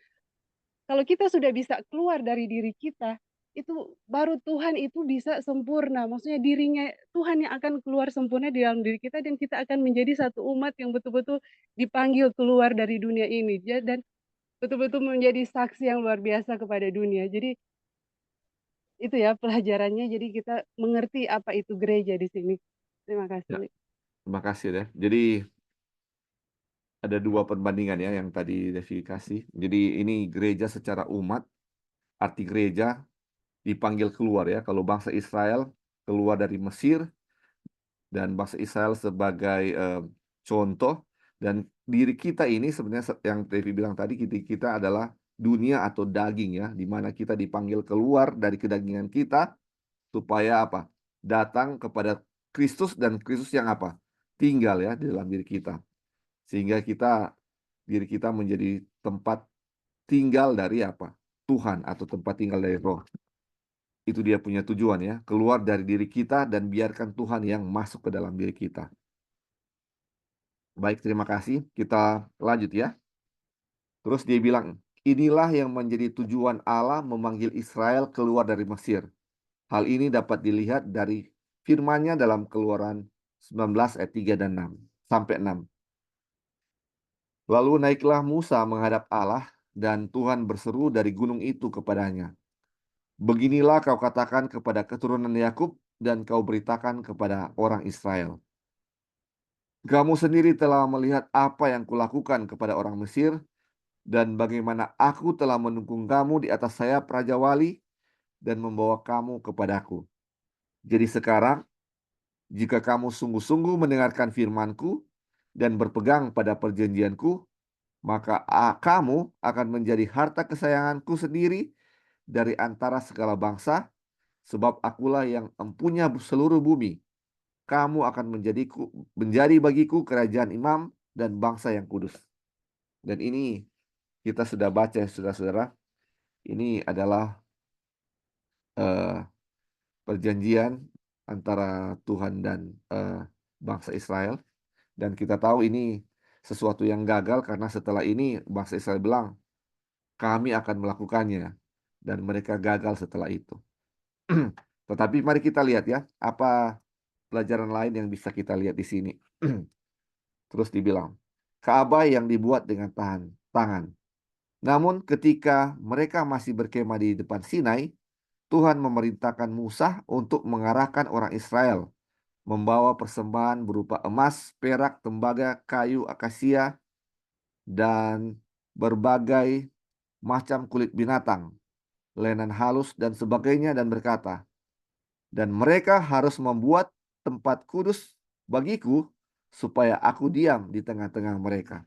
Kalau kita sudah bisa keluar dari diri kita, itu baru Tuhan itu bisa sempurna. Maksudnya dirinya Tuhan yang akan keluar sempurna di dalam diri kita dan kita akan menjadi satu umat yang betul-betul dipanggil keluar dari dunia ini. Dan betul-betul menjadi saksi yang luar biasa kepada dunia. Jadi itu ya pelajarannya, jadi kita mengerti apa itu gereja di sini. Terima Ya, kasih. terima kasih deh. Jadi ada dua perbandingan ya yang tadi Devi kasih. Jadi ini gereja secara umat, arti gereja dipanggil keluar ya. Kalau bangsa Israel keluar dari Mesir dan bangsa Israel sebagai contoh, dan diri kita ini sebenarnya yang Devi bilang tadi, kita adalah dunia atau daging ya, di mana kita dipanggil keluar dari kedagingan kita supaya apa? Datang kepada Kristus, dan Kristus yang apa? Tinggal ya di dalam diri kita. Sehingga diri kita menjadi tempat tinggal dari apa? Tuhan, atau tempat tinggal dari Roh. Itu dia punya tujuan ya, keluar dari diri kita dan biarkan Tuhan yang masuk ke dalam diri kita. Baik, terima kasih. Kita lanjut ya. Terus dia bilang, inilah yang menjadi tujuan Allah memanggil Israel keluar dari Mesir. Hal ini dapat dilihat dari firman-Nya dalam Keluaran 19 ayat 3 dan 6 sampai 6. Lalu naiklah Musa menghadap Allah, dan Tuhan berseru dari gunung itu kepadanya, beginilah kau katakan kepada keturunan Yakub, dan kau beritakan kepada orang Israel. Kamu sendiri telah melihat apa yang kulakukan kepada orang Mesir, dan bagaimana aku telah menunggung kamu di atas sayap Raja Wali, dan membawa kamu kepadaku. Jadi sekarang, jika kamu sungguh-sungguh mendengarkan firman-Ku, dan berpegang pada perjanjian-Ku, maka kamu akan menjadi harta kesayangan-Ku sendiri dari antara segala bangsa, sebab akulah yang empunya seluruh bumi. Kamu akan menjadi bagiku kerajaan imam dan bangsa yang kudus. Dan ini kita sudah baca ya saudara-saudara. Ini adalah eh, perjanjian antara Tuhan dan bangsa Israel. Dan kita tahu ini sesuatu yang gagal, karena setelah ini bangsa Israel bilang, kami akan melakukannya. Dan mereka gagal setelah itu. Tetapi mari kita lihat ya, apa pelajaran lain yang bisa kita lihat di sini. Terus dibilang, Ka'bah yang dibuat dengan tangan. Namun ketika mereka masih berkemah di depan Sinai, Tuhan memerintahkan Musa untuk mengarahkan orang Israel membawa persembahan berupa emas, perak, tembaga, kayu akasia, dan berbagai macam kulit binatang, lenan halus, dan sebagainya, dan berkata, dan mereka harus membuat tempat kudus bagiku, supaya aku diam di tengah-tengah mereka.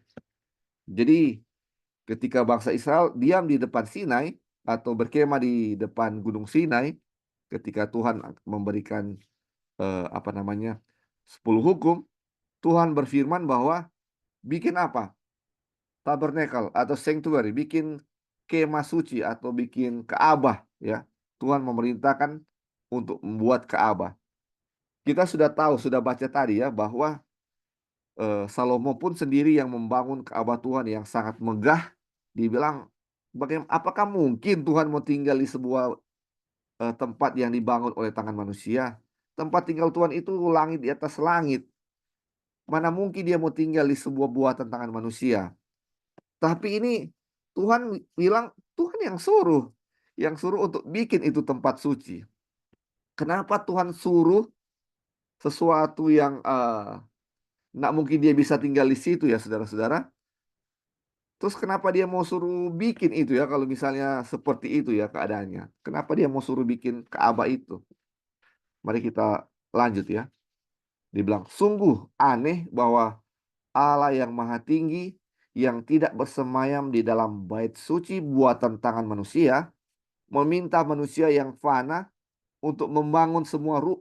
Jadi ketika bangsa Israel diam di depan Sinai, atau berkemah di depan Gunung Sinai, ketika Tuhan memberikan 10 hukum, Tuhan berfirman bahwa bikin apa? Tabernakel atau sanctuary, bikin kemah suci atau bikin Ka'bah ya. Tuhan memerintahkan untuk membuat Ka'bah. Kita sudah tahu, sudah baca tadi ya, bahwa Salomo pun sendiri yang membangun Ka'bah Tuhan yang sangat megah. Dibilang, apakah mungkin Tuhan mau tinggal di sebuah tempat yang dibangun oleh tangan manusia? Tempat tinggal Tuhan itu langit di atas langit. Mana mungkin dia mau tinggal di sebuah buatan tangan manusia? Tapi ini Tuhan bilang, Tuhan yang suruh untuk bikin itu tempat suci. Kenapa Tuhan suruh sesuatu yang nggak mungkin dia bisa tinggal di situ ya saudara-saudara? Terus kenapa dia mau suruh bikin itu ya, kalau misalnya seperti itu ya keadaannya? Kenapa dia mau suruh bikin Ka'bah itu? Mari kita lanjut ya. Dibilang, sungguh aneh bahwa Allah yang maha tinggi, yang tidak bersemayam di dalam bait suci buatan tangan manusia, meminta manusia yang fana untuk membangun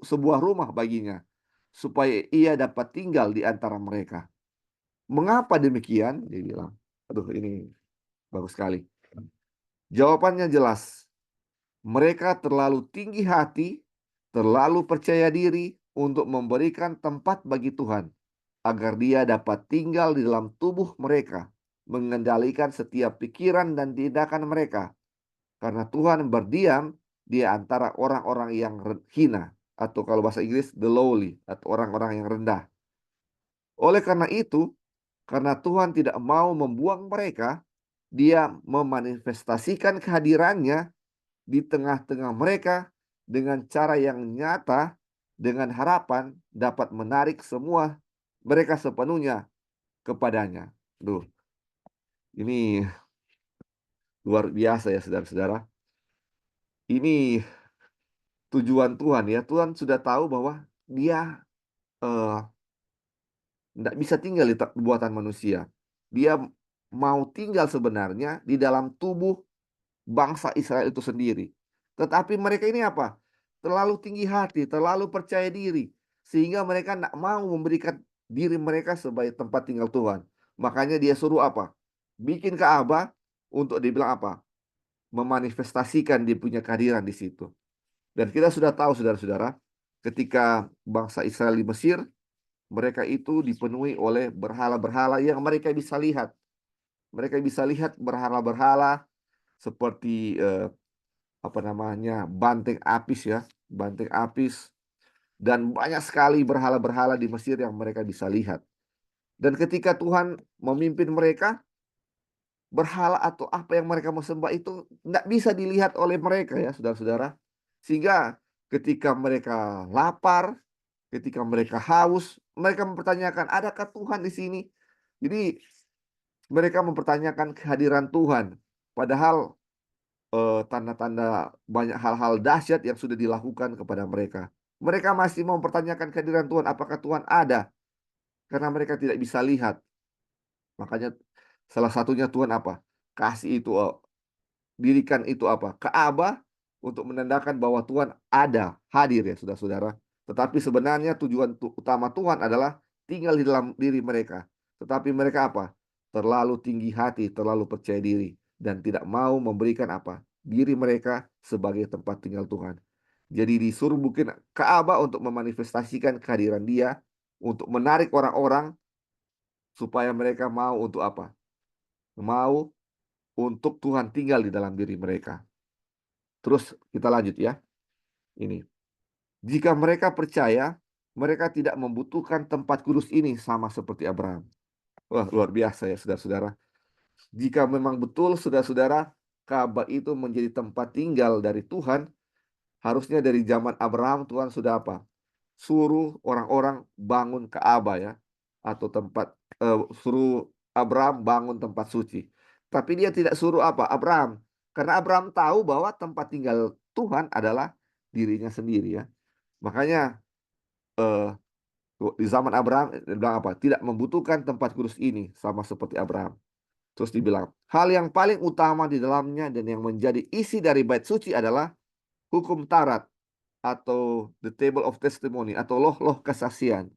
sebuah rumah baginya, supaya ia dapat tinggal di antara mereka. Mengapa demikian? Dia bilang. Aduh, ini bagus sekali. Jawabannya jelas. Mereka terlalu tinggi hati, terlalu percaya diri untuk memberikan tempat bagi Tuhan, agar Dia dapat tinggal di dalam tubuh mereka, mengendalikan setiap pikiran dan tindakan mereka, karena Tuhan berdiam di antara orang-orang yang hina, atau kalau bahasa Inggris, the lowly, atau orang-orang yang rendah. Oleh karena itu, karena Tuhan tidak mau membuang mereka, Dia memanifestasikan kehadirannya di tengah-tengah mereka dengan cara yang nyata, dengan harapan dapat menarik semua mereka sepenuhnya kepadanya. Duh, ini luar biasa ya saudara-saudara. Ini tujuan Tuhan ya. Tuhan sudah tahu bahwa Dia eh, tidak bisa tinggal di buatan manusia. Dia mau tinggal sebenarnya di dalam tubuh bangsa Israel itu sendiri. Tetapi mereka ini apa? Terlalu tinggi hati, terlalu percaya diri, sehingga mereka tidak mau memberikan diri mereka sebagai tempat tinggal Tuhan. Makanya Dia suruh apa? Bikin Ka'bah untuk dibilang apa? Memanifestasikan Dia punya kehadiran di situ. Dan kita sudah tahu saudara-saudara, ketika bangsa Israel di Mesir, mereka itu dipenuhi oleh berhala-berhala yang mereka bisa lihat. Mereka bisa lihat berhala-berhala seperti apa namanya, banteng apis ya, banteng apis, dan banyak sekali berhala-berhala di Mesir yang mereka bisa lihat. Dan ketika Tuhan memimpin mereka, berhala atau apa yang mereka mau sembah itu tidak bisa dilihat oleh mereka ya saudara-saudara. Sehingga ketika mereka lapar, ketika mereka haus, mereka mempertanyakan, adakah Tuhan di sini? Jadi mereka mempertanyakan kehadiran Tuhan. Padahal tanda-tanda banyak hal-hal dahsyat yang sudah dilakukan kepada mereka. Mereka masih mempertanyakan kehadiran Tuhan, apakah Tuhan ada? Karena mereka tidak bisa lihat. Makanya salah satunya Tuhan apa? Kasih itu, dirikan itu apa? Ka'bah untuk menandakan bahwa Tuhan ada, hadir ya saudara-saudara. Tetapi sebenarnya tujuan utama Tuhan adalah tinggal di dalam diri mereka. Tetapi mereka apa? Terlalu tinggi hati, terlalu percaya diri, dan tidak mau memberikan apa? Diri mereka sebagai tempat tinggal Tuhan. Jadi disuruh bikin Ka'bah untuk memanifestasikan kehadiran Dia, untuk menarik orang-orang supaya mereka mau untuk apa? Mau untuk Tuhan tinggal di dalam diri mereka. Terus kita lanjut ya. Ini. Jika mereka percaya, mereka tidak membutuhkan tempat kudus ini sama seperti Abraham. Wah, luar biasa ya saudara-saudara. Jika memang betul saudara-saudara, Ka'bah itu menjadi tempat tinggal dari Tuhan, harusnya dari zaman Abraham Tuhan sudah apa? Suruh orang-orang bangun Ka'bah ya, atau suruh Abraham bangun tempat suci. Tapi Dia tidak suruh apa? Abraham, karena Abraham tahu bahwa tempat tinggal Tuhan adalah dirinya sendiri ya. Makanya eh, di zaman Abraham dia bilang apa? Tidak membutuhkan tempat kudus ini sama seperti Abraham. Terus dibilang, hal yang paling utama di dalamnya dan yang menjadi isi dari bait suci adalah hukum Taurat atau the table of testimony atau loh-loh kesaksian.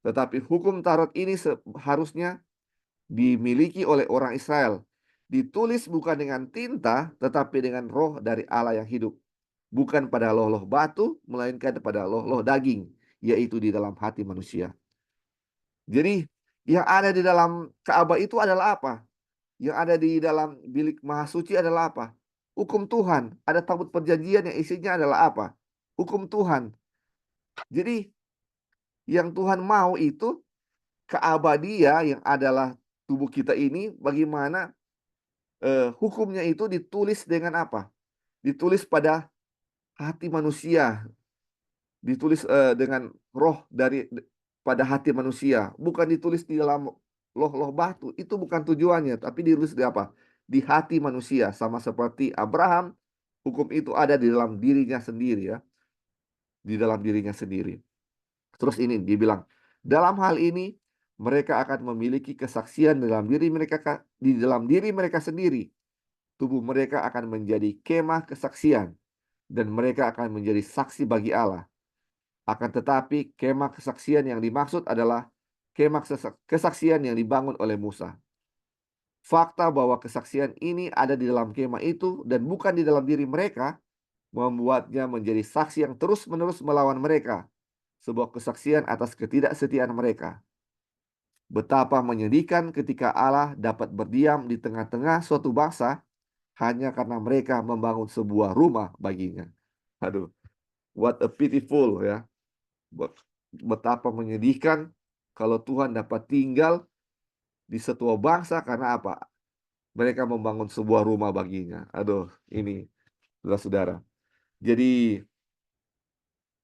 Tetapi hukum Taurat ini seharusnya dimiliki oleh orang Israel. Ditulis bukan dengan tinta, tetapi dengan roh dari Allah yang hidup. Bukan pada loh-loh batu, melainkan pada loh-loh daging, yaitu di dalam hati manusia. Jadi yang ada di dalam Ka'bah itu adalah apa? Yang ada di dalam bilik maha suci adalah apa? Hukum Tuhan. Ada tabut perjanjian yang isinya adalah apa? Hukum Tuhan. Jadi yang Tuhan mau itu Ka'bah Dia yang adalah tubuh kita ini, bagaimana hukumnya itu ditulis dengan apa? Ditulis pada hati manusia, ditulis dengan roh pada hati manusia, bukan ditulis di dalam loh-loh batu. Itu bukan tujuannya, tapi ditulis di apa? Di hati manusia, sama seperti Abraham, hukum itu ada di dalam dirinya sendiri ya, di dalam dirinya sendiri. Terus ini dia bilang, dalam hal ini mereka akan memiliki kesaksian dalam diri mereka, di dalam diri mereka sendiri. Tubuh mereka akan menjadi kemah kesaksian, dan mereka akan menjadi saksi bagi Allah. Akan tetapi kemah kesaksian yang dimaksud adalah kemah kesaksian yang dibangun oleh Musa. Fakta bahwa kesaksian ini ada di dalam kemah itu dan bukan di dalam diri mereka membuatnya menjadi saksi yang terus-menerus melawan mereka, sebuah kesaksian atas ketidaksetiaan mereka. Betapa menyedihkan ketika Allah dapat berdiam di tengah-tengah suatu bangsa hanya karena mereka membangun sebuah rumah baginya. Aduh, what a pitiful ya. Betapa menyedihkan kalau Tuhan dapat tinggal di sebuah bangsa karena apa? Mereka membangun sebuah rumah baginya. Aduh, ini saudara-saudara. Jadi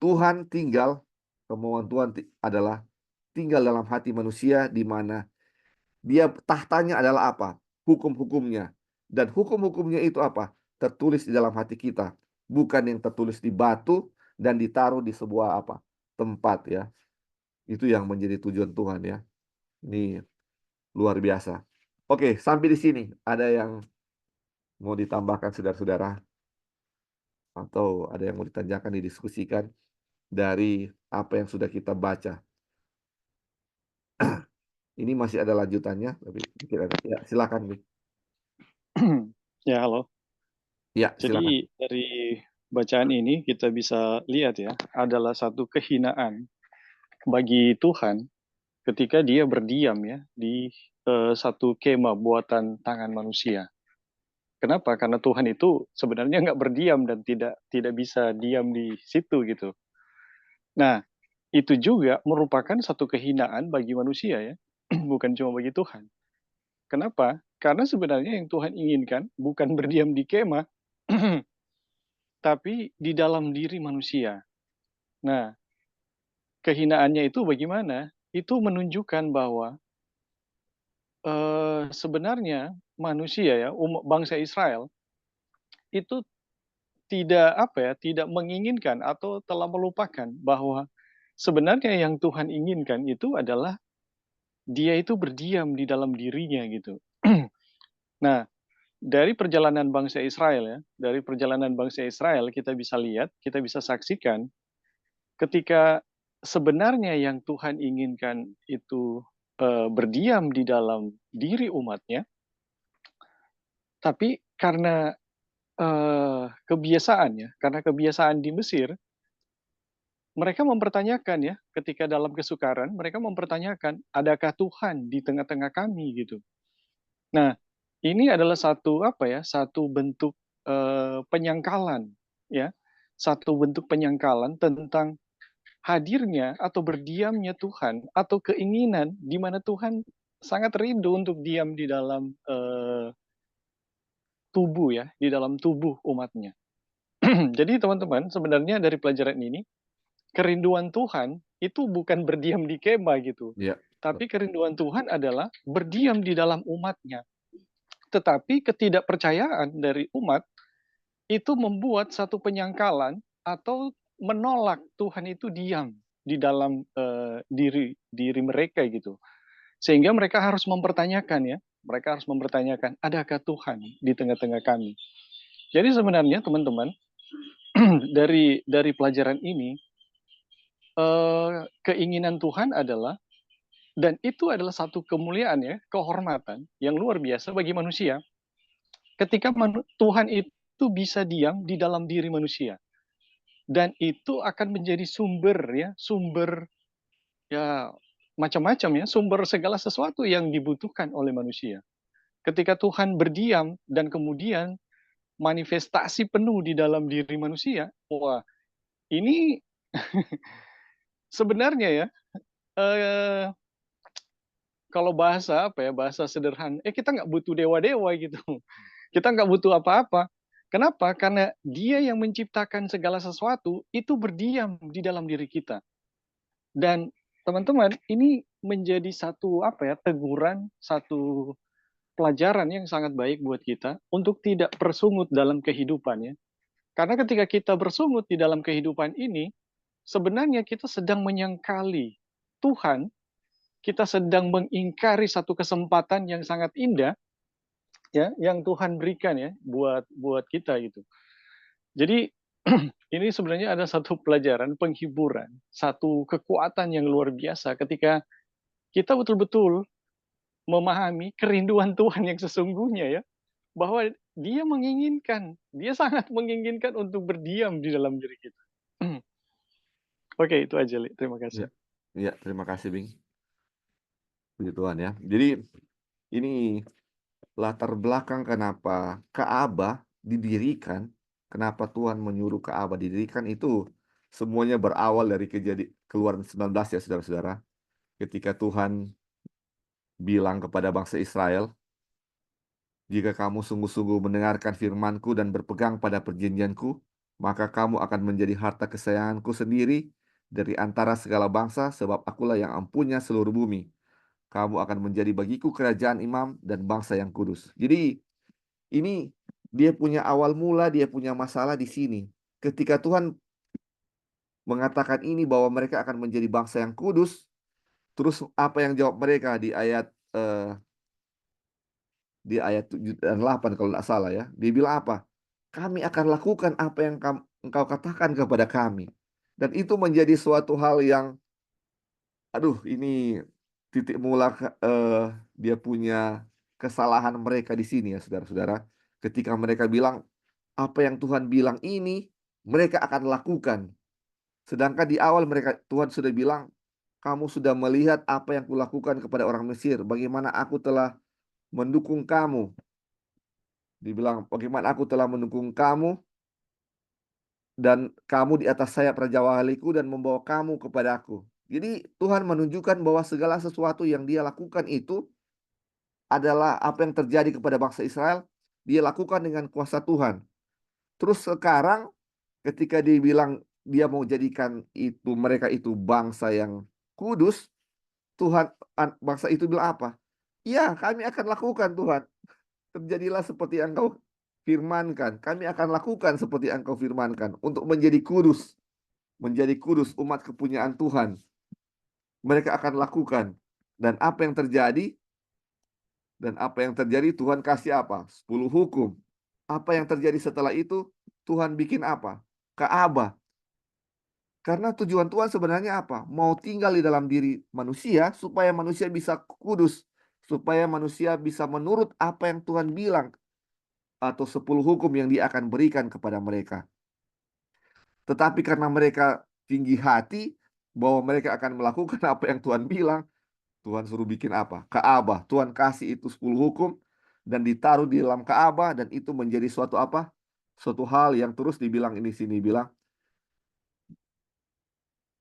Tuhan tinggal, kemauan Tuhan adalah tinggal dalam hati manusia di mana dia tahtanya adalah apa? Hukum-hukumnya. Dan hukum-hukumnya itu apa? Tertulis di dalam hati kita. Bukan yang tertulis di batu dan ditaruh di sebuah apa? Tempat ya. Itu yang menjadi tujuan Tuhan ya. Ini luar biasa. Oke, sampai di sini. Ada yang mau ditambahkan saudara-saudara? Atau ada yang mau ditanyakan, didiskusikan dari apa yang sudah kita baca? Ini masih ada lanjutannya, tapi mungkin ada. Ya, silakan, Bi. Ya, halo. Ya, silakan. Jadi dari bacaan ini kita bisa lihat ya, adalah satu kehinaan bagi Tuhan ketika dia berdiam ya di satu kemah buatan tangan manusia. Kenapa? Karena Tuhan itu sebenarnya nggak berdiam dan tidak bisa diam di situ gitu. Nah, itu juga merupakan satu kehinaan bagi manusia ya, bukan cuma bagi Tuhan. Kenapa? Karena sebenarnya yang Tuhan inginkan bukan berdiam di kemah, tapi di dalam diri manusia. Nah, kehinaannya itu bagaimana? Itu menunjukkan bahwa sebenarnya manusia ya, bangsa Israel itu tidak apa ya, tidak menginginkan atau telah melupakan bahwa sebenarnya yang Tuhan inginkan itu adalah dia itu berdiam di dalam dirinya gitu. Nah, dari perjalanan bangsa Israel ya, dari perjalanan bangsa Israel kita bisa lihat, kita bisa saksikan ketika sebenarnya yang Tuhan inginkan itu berdiam di dalam diri umatnya, tapi karena kebiasaannya, karena kebiasaan di Mesir, mereka mempertanyakan ya, ketika dalam kesukaran, mereka mempertanyakan, adakah Tuhan di tengah-tengah kami gitu. Nah, ini adalah satu apa ya, satu bentuk penyangkalan ya, satu bentuk penyangkalan tentang hadirnya atau berdiamnya Tuhan atau keinginan di mana Tuhan sangat rindu untuk diam di dalam tubuh ya, di dalam tubuh umatnya. Jadi teman-teman, sebenarnya dari pelajaran ini, kerinduan Tuhan itu bukan berdiam di kemah gitu. Ya. Tapi kerinduan Tuhan adalah berdiam di dalam umatnya. Tetapi ketidakpercayaan dari umat itu membuat satu penyangkalan atau menolak Tuhan itu diam di dalam diri diri mereka gitu. Sehingga mereka harus mempertanyakan ya, mereka harus mempertanyakan, adakah Tuhan di tengah-tengah kami? Jadi sebenarnya teman-teman, dari pelajaran ini, keinginan Tuhan adalah, dan itu adalah satu kemuliaan ya, kehormatan yang luar biasa bagi manusia. Ketika Tuhan itu bisa diam di dalam diri manusia. Dan itu akan menjadi sumber ya, sumber ya macam-macam ya, sumber segala sesuatu yang dibutuhkan oleh manusia. Ketika Tuhan berdiam dan kemudian manifestasi penuh di dalam diri manusia, wah ini sebenarnya ya, eh, kalau bahasa apa ya, bahasa sederhana, kita nggak butuh dewa-dewa gitu, kita nggak butuh apa-apa. Kenapa? Karena Dia yang menciptakan segala sesuatu itu berdiam di dalam diri kita. Dan teman-teman, ini menjadi satu apa ya, teguran, satu pelajaran yang sangat baik buat kita untuk tidak bersungut dalam kehidupan ya. Karena ketika kita bersungut di dalam kehidupan ini, sebenarnya kita sedang menyangkali Tuhan, kita sedang mengingkari satu kesempatan yang sangat indah ya, yang Tuhan berikan ya buat kita gitu. Jadi ini sebenarnya ada satu pelajaran penghiburan, satu kekuatan yang luar biasa ketika kita betul-betul memahami kerinduan Tuhan yang sesungguhnya ya, bahwa dia menginginkan, dia sangat menginginkan untuk berdiam di dalam diri kita. Oke, itu aja, Li. Terima Ya, kasih. ya, terima kasih, Bing. Puji Tuhan ya. Jadi ini latar belakang kenapa Ka'bah didirikan, kenapa Tuhan menyuruh Ka'bah didirikan itu semuanya berawal dari Keluaran 19 ya saudara-saudara. Ketika Tuhan bilang kepada bangsa Israel, jika kamu sungguh-sungguh mendengarkan firman-Ku dan berpegang pada perjanjian-Ku, maka kamu akan menjadi harta kesayangan-Ku sendiri dari antara segala bangsa, sebab Akulah yang empunya seluruh bumi. Kamu akan menjadi bagiku kerajaan imam dan bangsa yang kudus. Jadi ini dia punya awal mula, dia punya masalah di sini. Ketika Tuhan mengatakan ini bahwa mereka akan menjadi bangsa yang kudus, terus apa yang jawab mereka di ayat 7 dan 8 kalau tidak salah ya. Dia bilang apa? Kami akan lakukan apa yang engkau katakan kepada kami. Dan itu menjadi suatu hal yang ini titik mula dia punya kesalahan mereka di sini ya saudara-saudara. Ketika mereka bilang apa yang Tuhan bilang ini mereka akan lakukan. Sedangkan di awal Tuhan sudah bilang, kamu sudah melihat apa yang kulakukan kepada orang Mesir, bagaimana aku telah mendukung kamu. Dibilang, bagaimana aku telah mendukung kamu dan kamu di atas sayap Raja Waliku dan membawa kamu kepadaku. Jadi Tuhan menunjukkan bahwa segala sesuatu yang dia lakukan itu adalah apa yang terjadi kepada bangsa Israel, dia lakukan dengan kuasa Tuhan. Terus sekarang ketika dibilang dia mau jadikan mereka itu bangsa yang kudus, bangsa itu bilang apa? Ya, kami akan lakukan Tuhan. Terjadilah seperti yang Engkau firmankan. Kami akan lakukan seperti yang Engkau firmankan untuk menjadi kudus. Menjadi kudus umat kepunyaan Tuhan. Mereka akan lakukan. Dan apa yang terjadi? Tuhan kasih apa? 10 hukum. Apa yang terjadi setelah itu? Tuhan bikin apa? Ka'bah. Karena tujuan Tuhan sebenarnya apa? Mau tinggal di dalam diri manusia supaya manusia bisa kudus. Supaya manusia bisa menurut apa yang Tuhan bilang. Atau 10 hukum yang dia akan berikan kepada mereka. Tetapi karena mereka tinggi hati bahwa mereka akan melakukan apa yang Tuhan bilang, Tuhan suruh bikin apa? Ka'bah. Tuhan kasih itu 10 hukum dan ditaruh di dalam Ka'bah dan itu menjadi suatu apa? Suatu hal yang terus dibilang ini sini bilang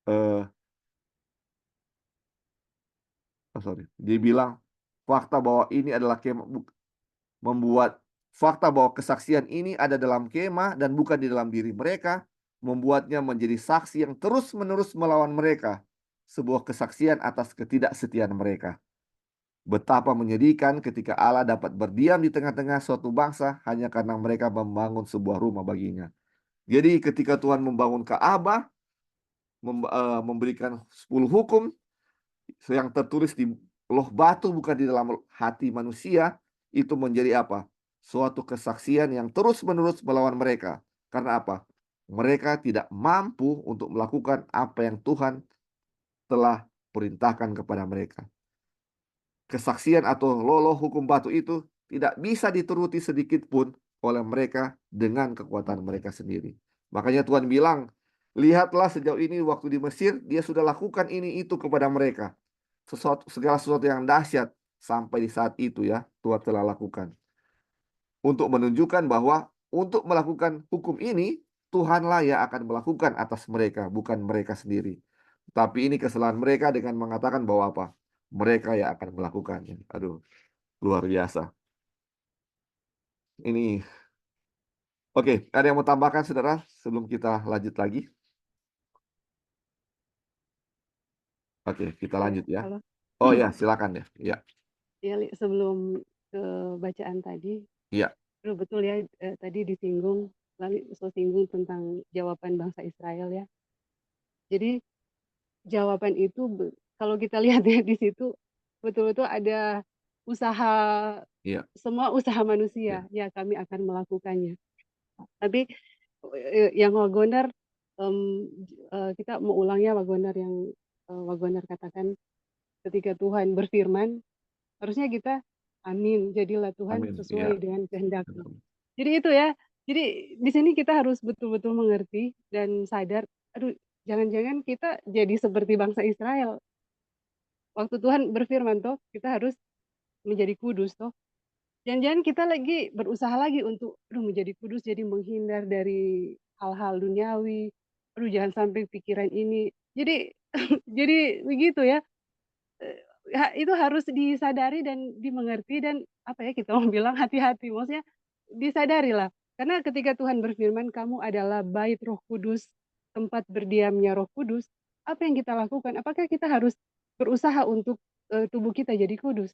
eh dia bilang fakta bahwa ini adalah membuat fakta bahwa kesaksian ini ada dalam kemah dan bukan di dalam diri mereka, membuatnya menjadi saksi yang terus-menerus melawan mereka, sebuah kesaksian atas ketidaksetiaan mereka. Betapa menyedihkan ketika Allah dapat berdiam di tengah-tengah suatu bangsa hanya karena mereka membangun sebuah rumah baginya. Jadi ketika Tuhan membangun Ka'bah, memberikan 10 hukum yang tertulis di loh batu bukan di dalam hati manusia, itu menjadi apa? Suatu kesaksian yang terus-menerus melawan mereka. Karena apa? Mereka tidak mampu untuk melakukan apa yang Tuhan telah perintahkan kepada mereka. Kesaksian atau loloh hukum batu itu tidak bisa dituruti sedikit pun oleh mereka dengan kekuatan mereka sendiri. Makanya Tuhan bilang, lihatlah sejauh ini waktu di Mesir, dia sudah lakukan ini itu kepada mereka. Segala sesuatu yang dahsyat sampai di saat itu ya, Tuhan telah lakukan. Untuk menunjukkan bahwa untuk melakukan hukum ini, Tuhanlah yang akan melakukan atas mereka, bukan mereka sendiri. Tapi ini kesalahan mereka dengan mengatakan bahwa apa? Mereka yang akan melakukannya. Aduh, luar biasa. Ini, oke, ada yang mau tambahkan saudara sebelum kita lanjut lagi? Oke, kita lanjut ya. Halo. Oh ya, silakan ya. Ya, Ya, Li, sebelum ke bacaan tadi, iya, betul ya, tadi disinggung, lalu singgung tentang jawaban bangsa Israel ya. Jadi jawaban itu kalau kita lihat ya di situ betul-betul ada usaha, iya, semua usaha iya. manusia ya kami akan melakukannya. Tapi yang Wagoner, kita mau ulangnya Wagoner yang Wagoner katakan ketika Tuhan berfirman harusnya kita amin, jadilah Tuhan Amin. sesuai Iya. dengan kehendak-Mu. Jadi itu ya, jadi di sini kita harus betul-betul mengerti dan sadar, aduh jangan-jangan kita jadi seperti bangsa Israel. Waktu Tuhan berfirman toh, kita harus menjadi kudus toh. Jangan-jangan kita lagi berusaha lagi untuk aduh menjadi kudus, jadi menghindar dari hal-hal duniawi. Aduh jangan sampai pikiran ini. Jadi jadi begitu ya. Itu harus disadari dan dimengerti dan apa ya kita mau bilang hati-hati. Maksudnya disadarilah. Karena ketika Tuhan berfirman, "Kamu adalah bait Roh Kudus, tempat berdiamnya Roh Kudus." Apa yang kita lakukan? Apakah kita harus berusaha untuk tubuh kita jadi kudus?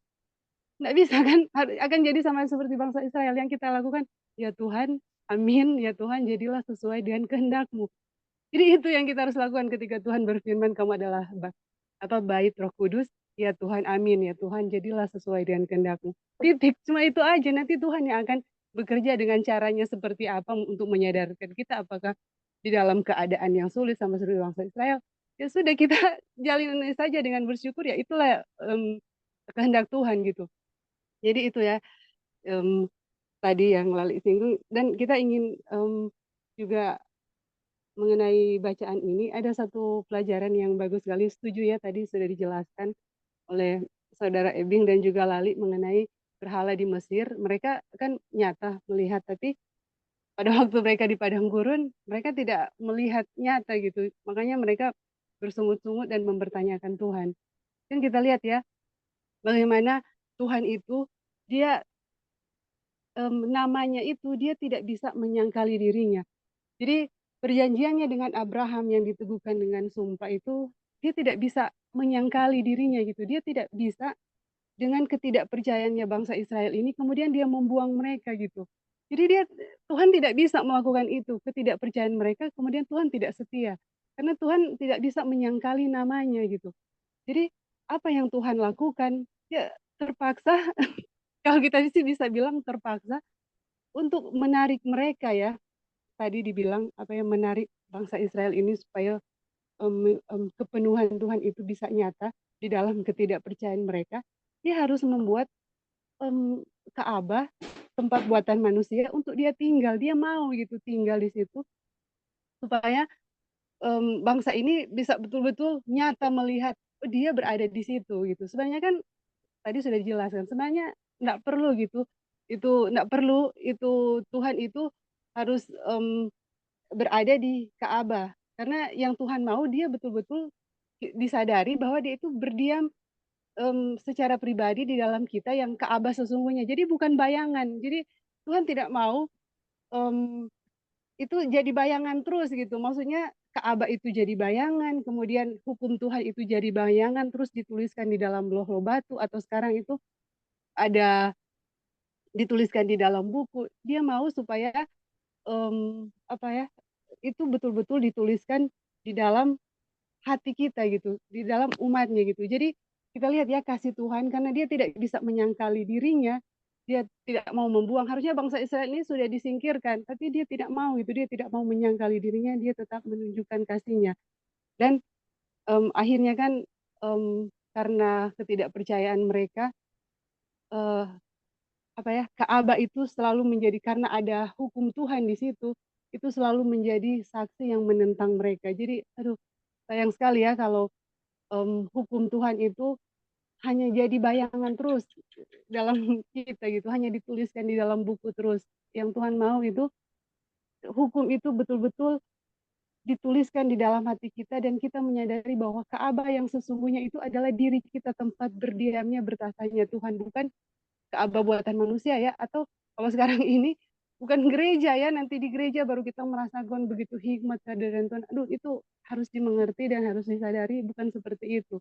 Nggak bisa kan, akan jadi sama seperti bangsa Israel yang kita lakukan, "Ya Tuhan, amin, ya Tuhan jadilah sesuai dengan kehendak-Mu." Jadi itu yang kita harus lakukan ketika Tuhan berfirman, "Kamu adalah bait Roh Kudus." "Ya Tuhan, amin, ya Tuhan jadilah sesuai dengan kehendak-Mu." Titik, cuma itu aja, nanti Tuhan yang akan bekerja dengan caranya seperti apa untuk menyadarkan kita apakah di dalam keadaan yang sulit sama seperti bangsa Israel, ya sudah kita jalani saja dengan bersyukur, ya itulah, kehendak Tuhan gitu. Jadi itu ya, mmm, tadi yang Lali singgung dan kita ingin, juga mengenai bacaan ini ada satu pelajaran yang bagus sekali, setuju ya tadi sudah dijelaskan oleh saudara Ebing dan juga Lali mengenai berhala di Mesir. Mereka kan nyata melihat, tapi pada waktu mereka di padang gurun, mereka tidak melihat nyata gitu. Makanya mereka bersungut-sungut dan mempertanyakan Tuhan. Dan kita lihat ya, bagaimana Tuhan itu dia, namanya itu dia tidak bisa menyangkali dirinya. Jadi perjanjiannya dengan Abraham yang diteguhkan dengan sumpah itu, dia tidak bisa menyangkali dirinya gitu. Dia tidak bisa dengan ketidakpercayaannya bangsa Israel ini kemudian dia membuang mereka gitu. Jadi Tuhan tidak bisa melakukan itu, ketidakpercayaan mereka kemudian Tuhan tidak setia. Karena Tuhan tidak bisa menyangkali namanya gitu. Jadi apa yang Tuhan lakukan, ya terpaksa kalau kita sih bisa bilang terpaksa untuk menarik mereka ya. Tadi dibilang apa ya, menarik bangsa Israel ini supaya, kepenuhan Tuhan itu bisa nyata di dalam ketidakpercayaan mereka, dia harus membuat, Ka'bah, tempat buatan manusia untuk dia tinggal. Dia mau gitu tinggal di situ supaya, bangsa ini bisa betul-betul nyata melihat, oh dia berada di situ gitu. Sebenarnya kan tadi sudah dijelaskan, sebenarnya nggak perlu gitu, itu nggak perlu, itu Tuhan itu harus, berada di Ka'bah. Karena yang Tuhan mau dia betul-betul disadari bahwa dia itu berdiam, secara pribadi di dalam kita yang Ka'bah sesungguhnya. Jadi bukan bayangan. Jadi Tuhan tidak mau, mmm, itu jadi bayangan terus gitu. Maksudnya Ka'bah itu jadi bayangan, kemudian hukum Tuhan itu jadi bayangan terus dituliskan di dalam loh-loh batu atau sekarang itu ada dituliskan di dalam buku. Dia mau supaya, apa ya, itu betul-betul dituliskan di dalam hati kita gitu, di dalam umatnya gitu. Jadi kita lihat ya kasih Tuhan karena dia tidak bisa menyangkali dirinya, dia tidak mau membuang. Harusnya bangsa Israel ini sudah disingkirkan, tapi dia tidak mau gitu, dia tidak mau menyangkali dirinya, dia tetap menunjukkan kasihnya. Dan akhirnya kan karena ketidakpercayaan mereka, eh, apa ya, Ka'bah itu selalu menjadi karena ada hukum Tuhan di situ, itu selalu menjadi saksi yang menentang mereka. Jadi, aduh, sayang sekali ya kalau hukum Tuhan itu hanya jadi bayangan terus dalam kita gitu, hanya dituliskan di dalam buku terus. Yang Tuhan mau itu hukum itu betul-betul dituliskan di dalam hati kita dan kita menyadari bahwa Ka'bah yang sesungguhnya itu adalah diri kita, tempat berdiamnya, bertasanya Tuhan, bukan Ka'bah buatan manusia ya, atau kalau sekarang ini bukan gereja ya, nanti di gereja baru kita merasakan begitu hikmat kehadiran Tuhan. Aduh, itu harus dimengerti dan harus disadari bukan seperti itu.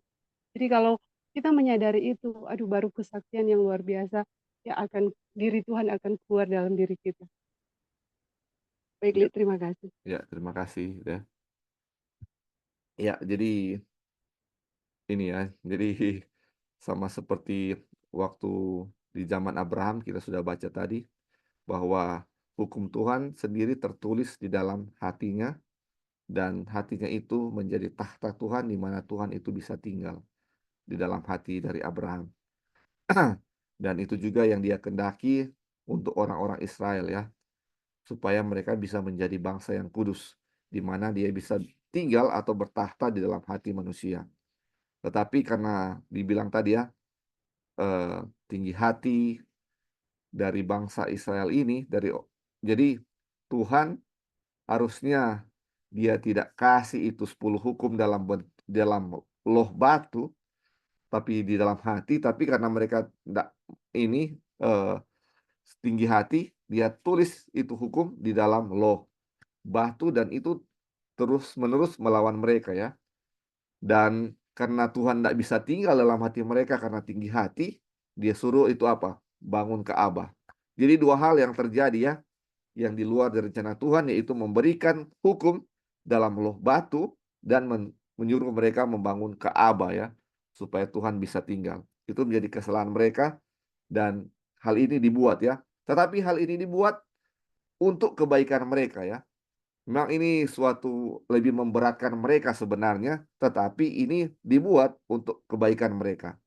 Jadi kalau kita menyadari itu, aduh baru kesaksian yang luar biasa ya akan diri Tuhan akan keluar dalam diri kita. Baik, Ya, Li, terima kasih. ya, terima kasih ya. Ya, jadi ini ya, jadi sama seperti waktu di zaman Abraham kita sudah baca tadi bahwa hukum Tuhan sendiri tertulis di dalam hatinya dan hatinya itu menjadi tahta Tuhan di mana Tuhan itu bisa tinggal di dalam hati dari Abraham. Dan itu juga yang dia kendaki untuk orang-orang Israel ya. supaya mereka bisa menjadi bangsa yang kudus, di mana dia bisa tinggal atau bertahta di dalam hati manusia. Tetapi karena dibilang tadi ya, tinggi hati dari bangsa Israel ini, jadi Tuhan harusnya dia tidak kasih itu 10 hukum dalam loh batu, tapi di dalam hati, tapi karena mereka tidak ini, tinggi hati, dia tulis itu hukum di dalam loh batu dan itu terus-menerus melawan mereka ya. Dan karena Tuhan tidak bisa tinggal dalam hati mereka karena tinggi hati, dia suruh itu apa? Bangun Ka'bah. Jadi dua hal yang terjadi ya, yang di luar dari rencana Tuhan, yaitu memberikan hukum dalam loh batu dan menyuruh mereka membangun Ka'bah ya, supaya Tuhan bisa tinggal. Itu menjadi kesalahan mereka dan hal ini dibuat ya. Tetapi hal ini dibuat untuk kebaikan mereka ya. Memang ini suatu lebih memberatkan mereka sebenarnya, tetapi ini dibuat untuk kebaikan mereka.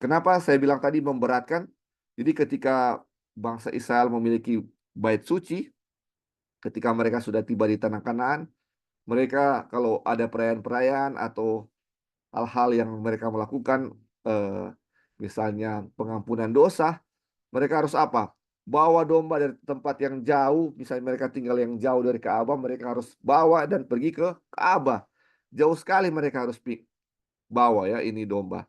Kenapa saya bilang tadi memberatkan? Jadi ketika bangsa Israel memiliki bait suci, ketika mereka sudah tiba di tanah Kanaan, mereka kalau ada perayaan-perayaan atau hal-hal yang mereka melakukan, eh, misalnya pengampunan dosa, mereka harus apa? Bawa domba dari tempat yang jauh, misalnya mereka tinggal yang jauh dari Ka'bah, mereka harus bawa dan pergi ke Ka'bah. Jauh sekali mereka harus bawa ya ini domba.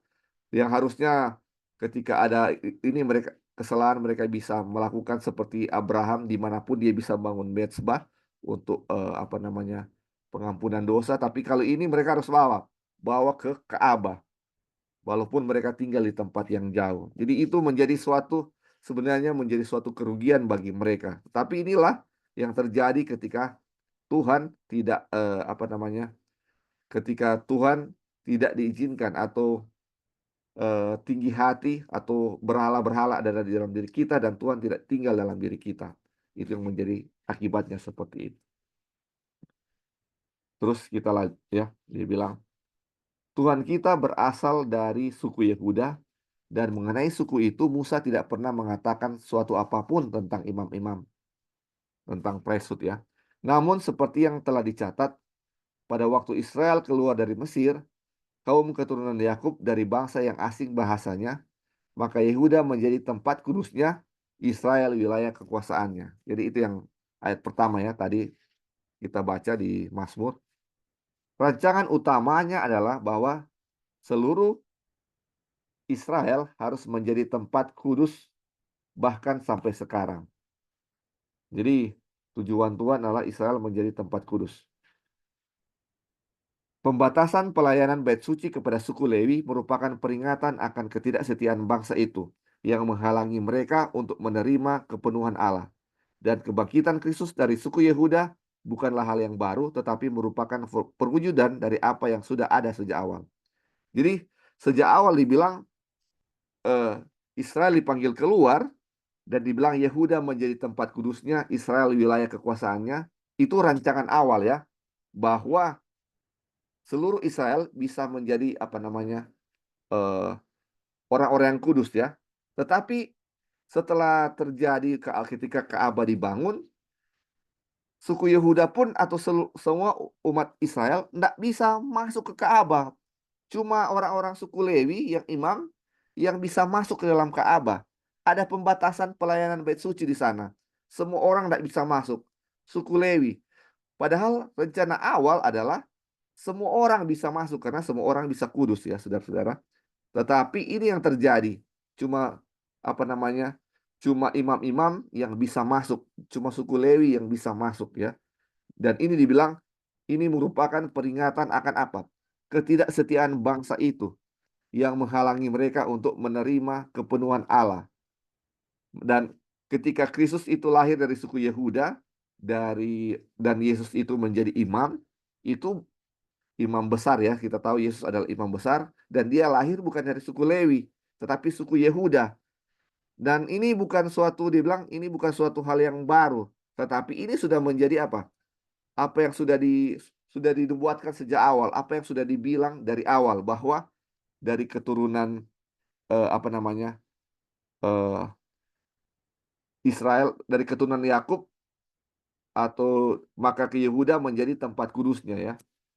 Yang harusnya ketika ada ini mereka kesalahan mereka bisa melakukan seperti Abraham dimanapun dia bisa bangun mezbah untuk apa namanya pengampunan dosa. Tapi kalau ini mereka harus bawa ke Ka'bah walaupun mereka tinggal di tempat yang jauh. Jadi itu sebenarnya menjadi suatu kerugian bagi mereka. Tapi inilah yang terjadi ketika Tuhan tidak apa namanya? Ketika Tuhan tidak diizinkan atau tinggi hati atau berhala-berhala ada di dalam diri kita dan Tuhan tidak tinggal dalam diri kita. Itu yang menjadi akibatnya seperti itu. Terus kita lanjut ya, dia bilang Tuhan kita berasal dari suku Yehuda dan mengenai suku itu Musa tidak pernah mengatakan suatu apapun tentang imam-imam, tentang priesthood ya. Namun seperti yang telah dicatat pada waktu Israel keluar dari Mesir, kaum keturunan Yakub dari bangsa yang asing bahasanya, maka Yehuda menjadi tempat kudusnya, Israel wilayah kekuasaannya. Jadi itu yang ayat pertama ya, tadi kita baca di Mazmur. Rancangan utamanya adalah bahwa seluruh Israel harus menjadi tempat kudus bahkan sampai sekarang. Jadi tujuan Tuhan adalah Israel menjadi tempat kudus. Pembatasan pelayanan bait suci kepada suku Lewi merupakan peringatan akan ketidaksetiaan bangsa itu yang menghalangi mereka untuk menerima kepenuhan Allah. Dan kebangkitan Kristus dari suku Yehuda bukanlah hal yang baru, tetapi merupakan perwujudan dari apa yang sudah ada sejak awal. Jadi sejak awal dibilang Israel dipanggil keluar dan dibilang Yehuda menjadi tempat kudusnya, Israel wilayah kekuasaannya. Itu rancangan awal ya, bahwa seluruh Israel bisa menjadi apa namanya orang-orang yang kudus ya. Tetapi setelah terjadi ketika Ka'bah dibangun, suku Yehuda pun atau semua umat Israel tidak bisa masuk ke Ka'bah. Cuma orang-orang suku Lewi yang imam yang bisa masuk ke dalam Ka'bah. Ada pembatasan pelayanan bait suci di sana. Semua orang tidak bisa masuk. Suku Lewi. Padahal rencana awal adalah semua orang bisa masuk karena semua orang bisa kudus ya saudara-saudara. Tetapi ini yang terjadi. Cuma apa namanya? Cuma imam-imam yang bisa masuk. Cuma suku Lewi yang bisa masuk ya. Dan ini dibilang ini merupakan peringatan akan apa? Ketidaksetiaan bangsa itu yang menghalangi mereka untuk menerima kepenuhan Allah. Dan ketika Kristus itu lahir dari suku Yehuda dan Yesus itu menjadi imam, itu imam besar ya. Kita tahu Yesus adalah imam besar dan dia lahir bukan dari suku Lewi, tetapi suku Yehuda. Dan ini bukan dia bilang ini bukan suatu hal yang baru, tetapi ini sudah menjadi apa? Apa yang sudah dibuatkan sejak awal, apa yang sudah dibilang dari awal bahwa dari keturunan apa namanya? Israel dari keturunan Yakub atau maka ke Yehuda menjadi tempat kudusnya ya.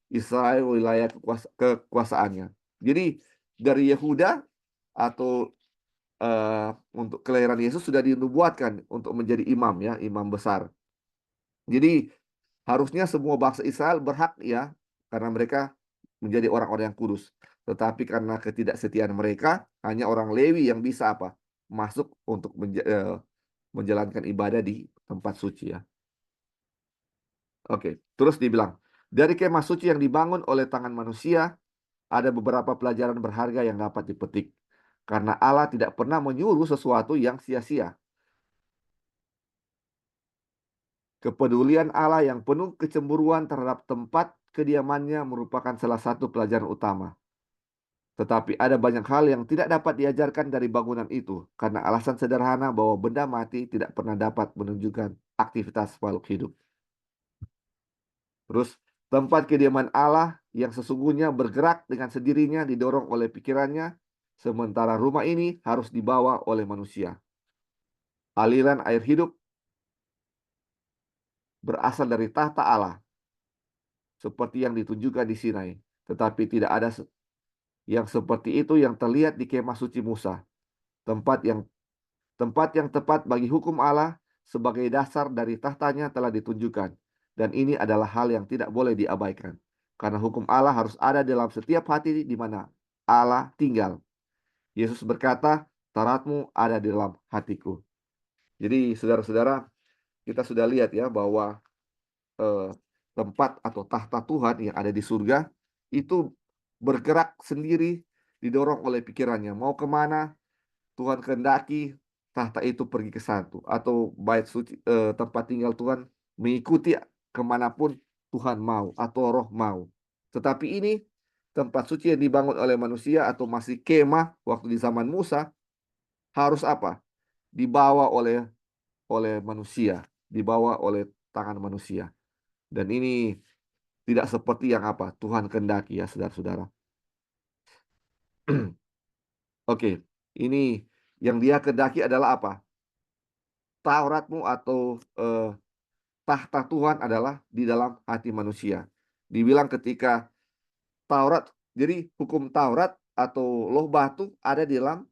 Israel wilayah kekuasaannya. Jadi dari Yehuda atau untuk kelahiran Yesus sudah dinubuatkan untuk menjadi imam ya, imam besar. Jadi harusnya semua bangsa Israel berhak ya, karena mereka menjadi orang-orang yang kudus. Tetapi karena ketidaksetiaan mereka, hanya orang Lewi yang bisa apa? Masuk untuk menjalankan ibadah di tempat suci ya. Oke, terus dibilang, dari kemah suci yang dibangun oleh tangan manusia, ada beberapa pelajaran berharga yang dapat dipetik. Karena Allah tidak pernah menyuruh sesuatu yang sia-sia. Kepedulian Allah yang penuh kecemburuan terhadap tempat kediamannya merupakan salah satu pelajaran utama. Tetapi ada banyak hal yang tidak dapat diajarkan dari bangunan itu karena alasan sederhana bahwa benda mati tidak pernah dapat menunjukkan aktivitas makhluk hidup. Terus, tempat kediaman Allah yang sesungguhnya bergerak dengan sendirinya didorong oleh pikirannya, sementara rumah ini harus dibawa oleh manusia. Aliran air hidup berasal dari tahta Allah, seperti yang ditunjukkan di Sinai. Tetapi tidak ada yang seperti itu yang terlihat di kemah suci Musa, tempat yang tepat bagi hukum Allah sebagai dasar dari tahtanya telah ditunjukkan. Dan ini adalah hal yang tidak boleh diabaikan. Karena hukum Allah harus ada dalam setiap hati di mana Allah tinggal. Yesus berkata, Tauratmu ada di dalam hatiku. Jadi saudara-saudara, kita sudah lihat ya bahwa tempat atau tahta Tuhan yang ada di surga itu bergerak sendiri, didorong oleh pikirannya. Mau kemana Tuhan kehendaki, tahta itu pergi ke satu. Atau bait suci, tempat tinggal Tuhan mengikuti kemanapun Tuhan mau atau roh mau. Tetapi ini tempat suci yang dibangun oleh manusia atau masih kemah waktu di zaman Musa harus apa? Dibawa oleh manusia, dibawa oleh tangan manusia. Dan ini tidak seperti yang apa Tuhan kehendaki ya saudara-saudara. Oke, ini yang dia kehendaki adalah apa? Tauratmu atau tahta Tuhan adalah di dalam hati manusia. Dibilang ketika Taurat, jadi hukum Taurat atau loh batu ada di dalam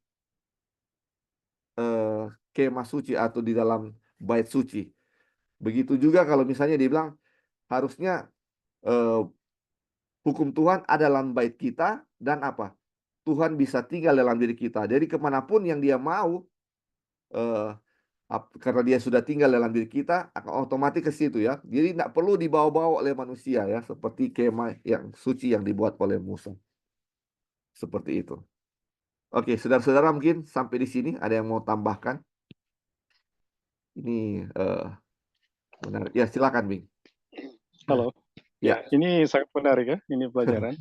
kemah suci atau di dalam bait suci. Begitu juga kalau misalnya dibilang harusnya hukum Tuhan ada dalam bait kita dan apa? Tuhan bisa tinggal dalam diri kita. Jadi kemanapun yang dia mau, karena dia sudah tinggal dalam diri kita, akan otomatis ke situ ya. Jadi tidak perlu dibawa-bawa oleh manusia ya, seperti kemah yang suci yang dibuat oleh Musa. Seperti itu. Oke, saudara-saudara mungkin sampai di sini ada yang mau tambahkan? Ini menarik. Ya, silakan, Bing. Halo. Ya. Ini sangat menarik ya, ini pelajaran.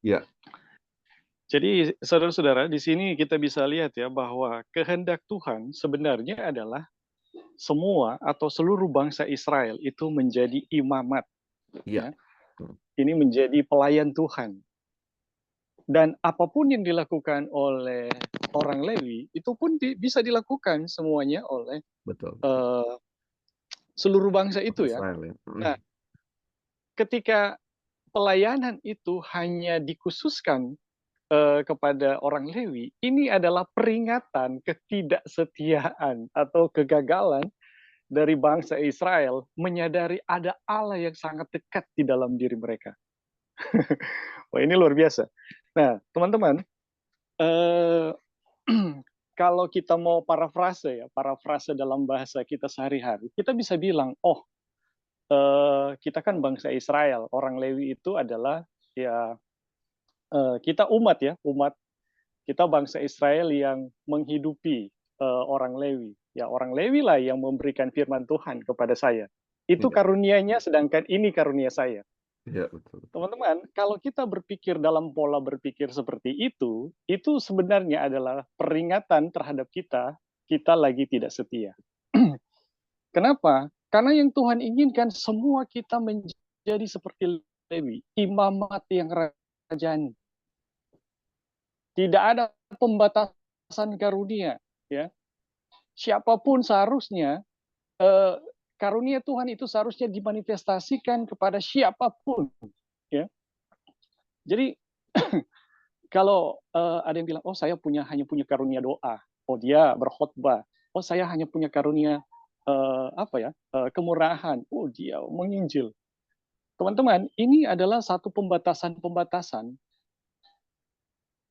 Ya. Jadi saudara-saudara, di sini kita bisa lihat ya bahwa kehendak Tuhan sebenarnya adalah semua atau seluruh bangsa Israel itu menjadi imamat. Ya. Ya. Ini menjadi pelayan Tuhan. Dan apapun yang dilakukan oleh orang Lewi, itu pun bisa dilakukan semuanya oleh Betul. seluruh bangsa itu ya. Israel, ya. Nah, ketika pelayanan itu hanya dikhususkan kepada orang Lewi, ini adalah peringatan ketidaksetiaan atau kegagalan dari bangsa Israel menyadari ada Allah yang sangat dekat di dalam diri mereka. Wah, ini luar biasa. Nah, teman-teman, kalau kita mau parafrase dalam bahasa kita sehari-hari, kita bisa bilang, oh, kita kan bangsa Israel, orang Lewi itu adalah ya kita umat ya, kita bangsa Israel yang menghidupi orang Lewi. Ya, orang Lewi lah yang memberikan firman Tuhan kepada saya. Itu karunianya, sedangkan ini karunia saya. Ya, betul. Teman-teman, kalau kita berpikir dalam pola berpikir seperti itu sebenarnya adalah peringatan terhadap kita lagi tidak setia. Kenapa? Karena yang Tuhan inginkan semua kita menjadi seperti Lewi, imamat yang rajani. Tidak ada pembatasan karunia, ya. Siapapun seharusnya karunia Tuhan itu seharusnya dimanifestasikan kepada siapapun, ya. Jadi kalau ada yang bilang, oh saya hanya punya karunia doa, oh dia berkhotbah, oh saya hanya punya karunia kemurahan, oh dia menginjil. Teman-teman, ini adalah satu pembatasan-pembatasan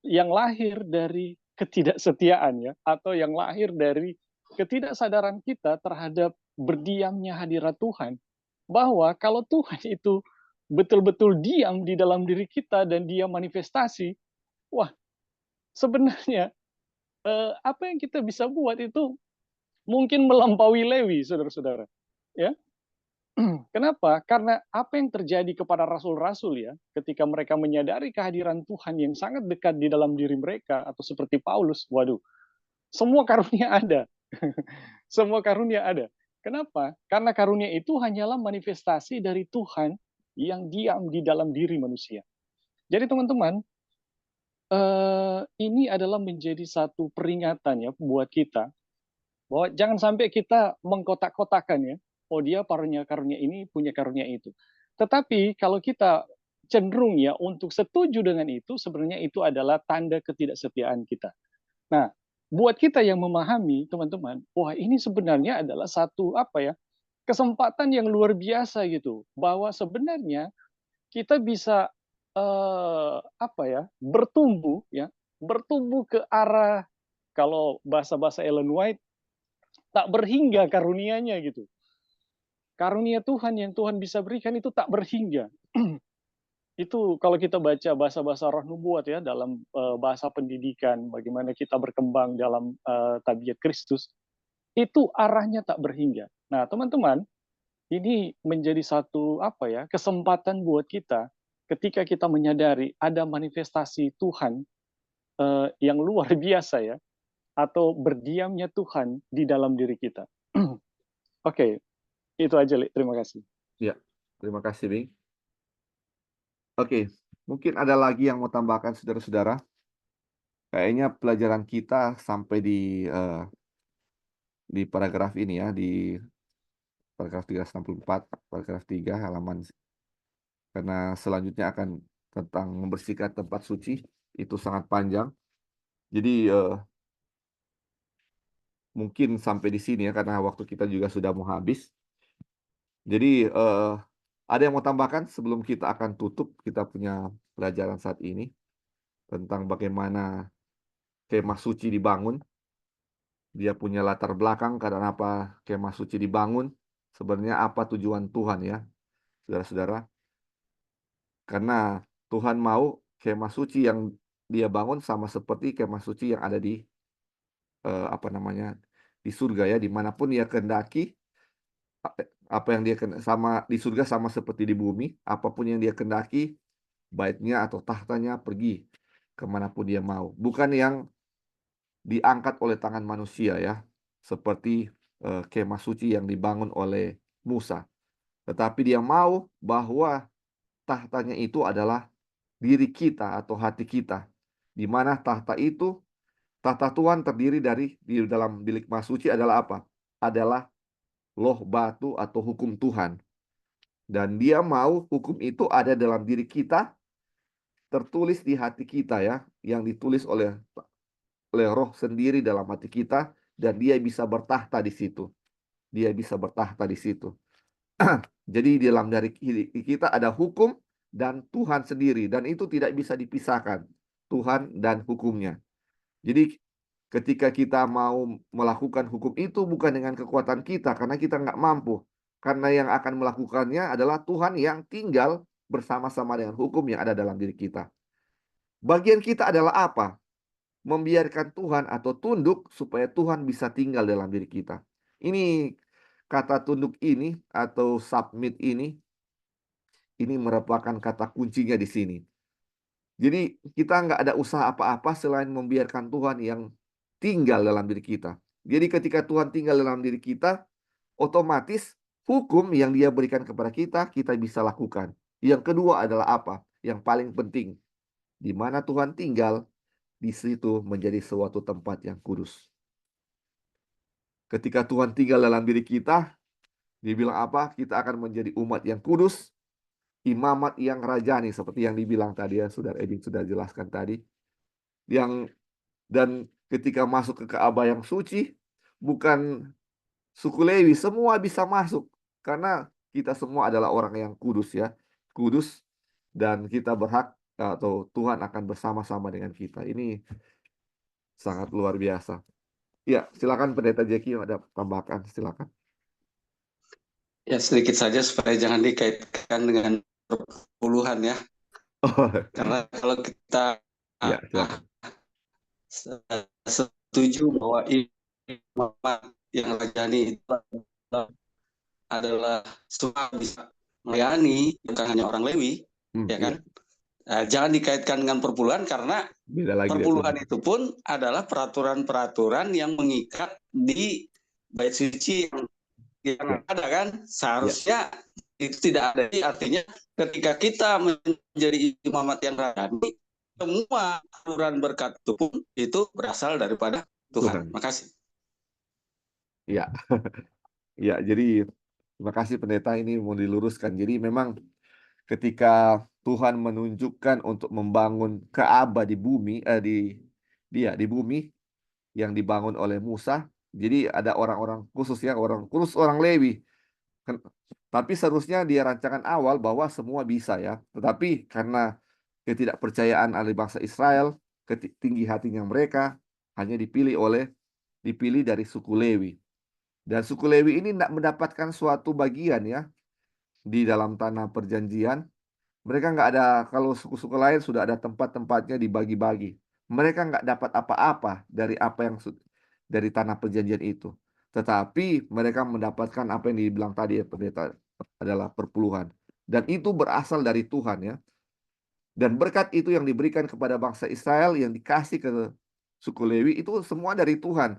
yang lahir dari ketidaksetiaan, ya, atau yang lahir dari ketidaksadaran kita terhadap berdiamnya hadirat Tuhan. Bahwa kalau Tuhan itu betul-betul diam di dalam diri kita dan dia manifestasi, wah, sebenarnya apa yang kita bisa buat itu mungkin melampaui Lewi, saudara-saudara. Ya, kenapa? Karena apa yang terjadi kepada rasul-rasul, ya, ketika mereka menyadari kehadiran Tuhan yang sangat dekat di dalam diri mereka, atau seperti Paulus, waduh, semua karunia ada. Semua karunia ada. Kenapa? Karena karunia itu hanyalah manifestasi dari Tuhan yang diam di dalam diri manusia. Jadi teman-teman, ini adalah menjadi satu peringatan, ya, buat kita, bahwa jangan sampai kita mengkotak-kotakan, ya, oh dia punya karunia ini, punya karunia itu. Tetapi kalau kita cenderung, ya, untuk setuju dengan itu, sebenarnya itu adalah tanda ketidaksetiaan kita. Nah, buat kita yang memahami, teman-teman, wah ini sebenarnya adalah satu kesempatan yang luar biasa gitu, bahwa sebenarnya kita bisa bertumbuh ke arah, kalau bahasa Ellen White, tak berhingga karunianya gitu. Karunia Tuhan yang Tuhan bisa berikan itu tak berhingga. Itu kalau kita baca bahasa-bahasa roh nubuat, ya, dalam bahasa pendidikan, bagaimana kita berkembang dalam tabiat Kristus, itu arahnya tak berhingga. Nah, teman-teman, ini menjadi satu kesempatan buat kita ketika kita menyadari ada manifestasi Tuhan yang luar biasa, ya, atau berdiamnya Tuhan di dalam diri kita. Oke, itu aja, Li. Terima kasih. Ya, terima kasih, Bing. Oke, mungkin ada lagi yang mau tambahkan, saudara-saudara. Kayaknya pelajaran kita sampai di paragraf ini, ya, di paragraf 364, paragraf 3 halaman, karena selanjutnya akan tentang membersihkan tempat suci, itu sangat panjang. Jadi mungkin sampai di sini, ya, karena waktu kita juga sudah mau habis. Jadi ada yang mau tambahkan sebelum kita akan tutup kita punya pelajaran saat ini tentang bagaimana kemah suci dibangun. Dia punya latar belakang karena apa kemah suci dibangun. Sebenarnya apa tujuan Tuhan, ya, saudara-saudara. Karena Tuhan mau kemah suci yang dia bangun sama seperti kemah suci yang ada di di surga, ya, dimanapun dia kehendaki. Apa yang dia sama di surga sama seperti di bumi, apapun yang dia kehendaki, baitnya atau tahtanya pergi kemanapun dia mau. Bukan yang diangkat oleh tangan manusia, ya, seperti kemah suci yang dibangun oleh Musa. Tetapi dia mau bahwa tahtanya itu adalah diri kita atau hati kita. Di mana tahta Tuhan terdiri di dalam bilik kemah suci adalah apa? Adalah loh batu atau hukum Tuhan. Dan dia mau hukum itu ada dalam diri kita, tertulis di hati kita, ya, yang ditulis oleh Roh sendiri dalam hati kita, dan dia bisa bertahta di situ. Dia bisa bertahta di situ. Jadi di dalam dari kita ada hukum dan Tuhan sendiri, dan itu tidak bisa dipisahkan, Tuhan dan hukumnya. Jadi ketika kita mau melakukan hukum itu bukan dengan kekuatan kita, karena kita nggak mampu. Karena yang akan melakukannya adalah Tuhan yang tinggal bersama-sama dengan hukum yang ada dalam diri kita. Bagian kita adalah apa? Membiarkan Tuhan atau tunduk supaya Tuhan bisa tinggal dalam diri kita. Ini kata tunduk ini atau submit ini merupakan kata kuncinya di sini. Jadi kita nggak ada usaha apa-apa selain membiarkan Tuhan yang tinggal dalam diri kita. Jadi ketika Tuhan tinggal dalam diri kita, otomatis hukum yang dia berikan kepada kita, kita bisa lakukan. Yang kedua adalah apa? Yang paling penting, di mana Tuhan tinggal, di situ menjadi suatu tempat yang kudus. Ketika Tuhan tinggal dalam diri kita, Dibilang apa? Kita akan menjadi umat yang kudus, imamat yang rajani, seperti yang dibilang tadi ya, Saudara Eding sudah jelaskan tadi. Dan ketika masuk ke Ka'bah yang suci, bukan suku Lewi, semua bisa masuk. Karena kita semua adalah orang yang kudus ya. Kudus, dan kita berhak, atau Tuhan akan bersama-sama dengan kita. Ini sangat luar biasa. Ya, silakan Pendeta Jeki, ada tambahkan, silakan. Ya, sedikit saja supaya jangan dikaitkan dengan perpuluhan ya. Oh, Karena kalau kita ya, silakan. setuju bahwa imamat yang rajani itu adalah semua bisa melayani, bukan hanya orang Lewi, ya kan? Jangan dikaitkan dengan perpuluhan, karena Beda lagi perpuluhan itu pun adalah peraturan-peraturan yang mengikat di bait suci yang ada kan. Seharusnya itu tidak ada. Artinya ketika kita menjadi imamat yang rajani, semua aturan berkat itu pun itu berasal daripada Tuhan. Makasih. Ya, ya. Jadi terima kasih Pendeta, ini mau diluruskan. Jadi memang ketika Tuhan menunjukkan untuk membangun Ka'bah di bumi, di bumi yang dibangun oleh Musa. Jadi ada orang-orang khusus ya, orang Lewi. Tapi seharusnya di rancangan awal bahwa semua bisa ya. Tetapi karena ketidakpercayaan ahli bangsa Israel, tinggi hatinya mereka, hanya dipilih dari suku Lewi. Dan suku Lewi ini tidak mendapatkan suatu bagian ya di dalam tanah perjanjian. Mereka nggak ada, kalau suku-suku lain sudah ada tempat-tempatnya dibagi-bagi. Mereka nggak dapat apa-apa dari apa yang dari tanah perjanjian itu. Tetapi mereka mendapatkan apa yang dibilang tadi ya Pendeta, adalah perpuluhan. Dan itu berasal dari Tuhan ya. Dan berkat itu yang diberikan kepada bangsa Israel, yang dikasih ke suku Lewi, itu semua dari Tuhan.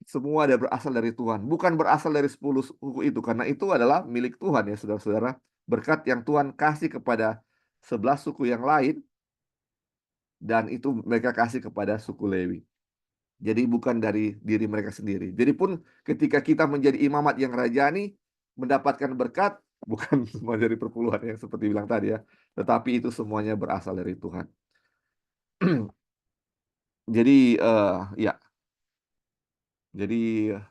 Semua berasal dari Tuhan. Bukan berasal dari 10 suku itu. Karena itu adalah milik Tuhan ya saudara-saudara. Berkat yang Tuhan kasih kepada 11 suku yang lain, dan itu mereka kasih kepada suku Lewi. Jadi bukan dari diri mereka sendiri. Jadi pun ketika kita menjadi imamat yang rajani, mendapatkan berkat, bukan semua dari perpuluhan yang seperti bilang tadi ya, tetapi itu semuanya berasal dari Tuhan. Jadi ya, jadi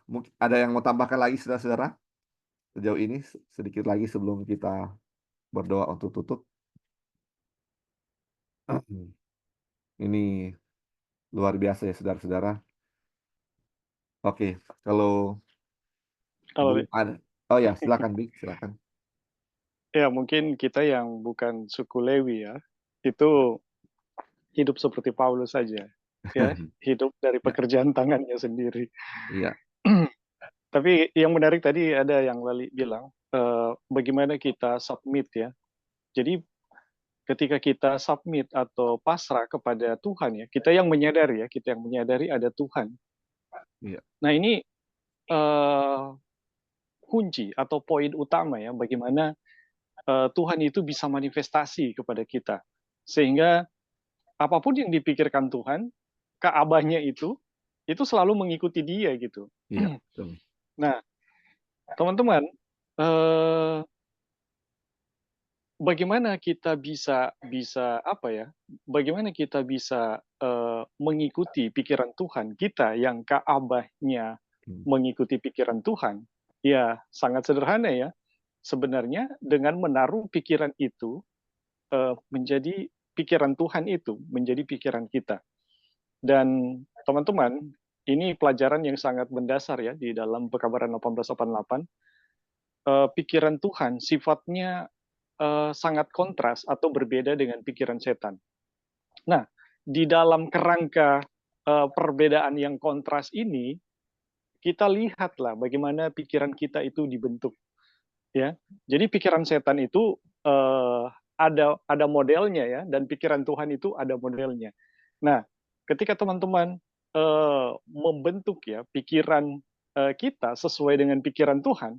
mungkin ada yang mau tambahkan lagi saudara-saudara sejauh ini, sedikit lagi sebelum kita berdoa untuk tutup. Ini luar biasa ya saudara-saudara. Oke, kalau belum ada, oh ya silakan Bik, silakan. Ya, mungkin kita yang bukan suku Lewi ya, itu hidup seperti Paulus saja, ya, hidup dari pekerjaan tangannya sendiri. Iya. Tapi yang menarik tadi ada yang Lali bilang, bagaimana kita submit ya. Jadi ketika kita submit atau pasrah kepada Tuhan ya, kita yang menyadari ada Tuhan. Iya. Nah ini kunci atau poin utama ya, bagaimana Tuhan itu bisa manifestasi kepada kita. Sehingga apapun yang dipikirkan Tuhan, Ka'bahnya itu selalu mengikuti dia gitu. Iya. Nah, teman-teman, bagaimana kita bisa apa ya? Bagaimana kita bisa mengikuti pikiran Tuhan, kita yang Ka'bahnya mengikuti pikiran Tuhan? Ya, sangat sederhana ya. Sebenarnya dengan menaruh pikiran itu menjadi pikiran Tuhan itu, menjadi pikiran kita. Dan teman-teman, ini pelajaran yang sangat mendasar ya di dalam Pekabaran 1888. Pikiran Tuhan sifatnya sangat kontras atau berbeda dengan pikiran setan. Nah, di dalam kerangka perbedaan yang kontras ini, kita lihatlah bagaimana pikiran kita itu dibentuk. Ya, jadi pikiran setan itu ada modelnya ya, dan pikiran Tuhan itu ada modelnya. Nah, ketika teman-teman membentuk ya pikiran kita sesuai dengan pikiran Tuhan,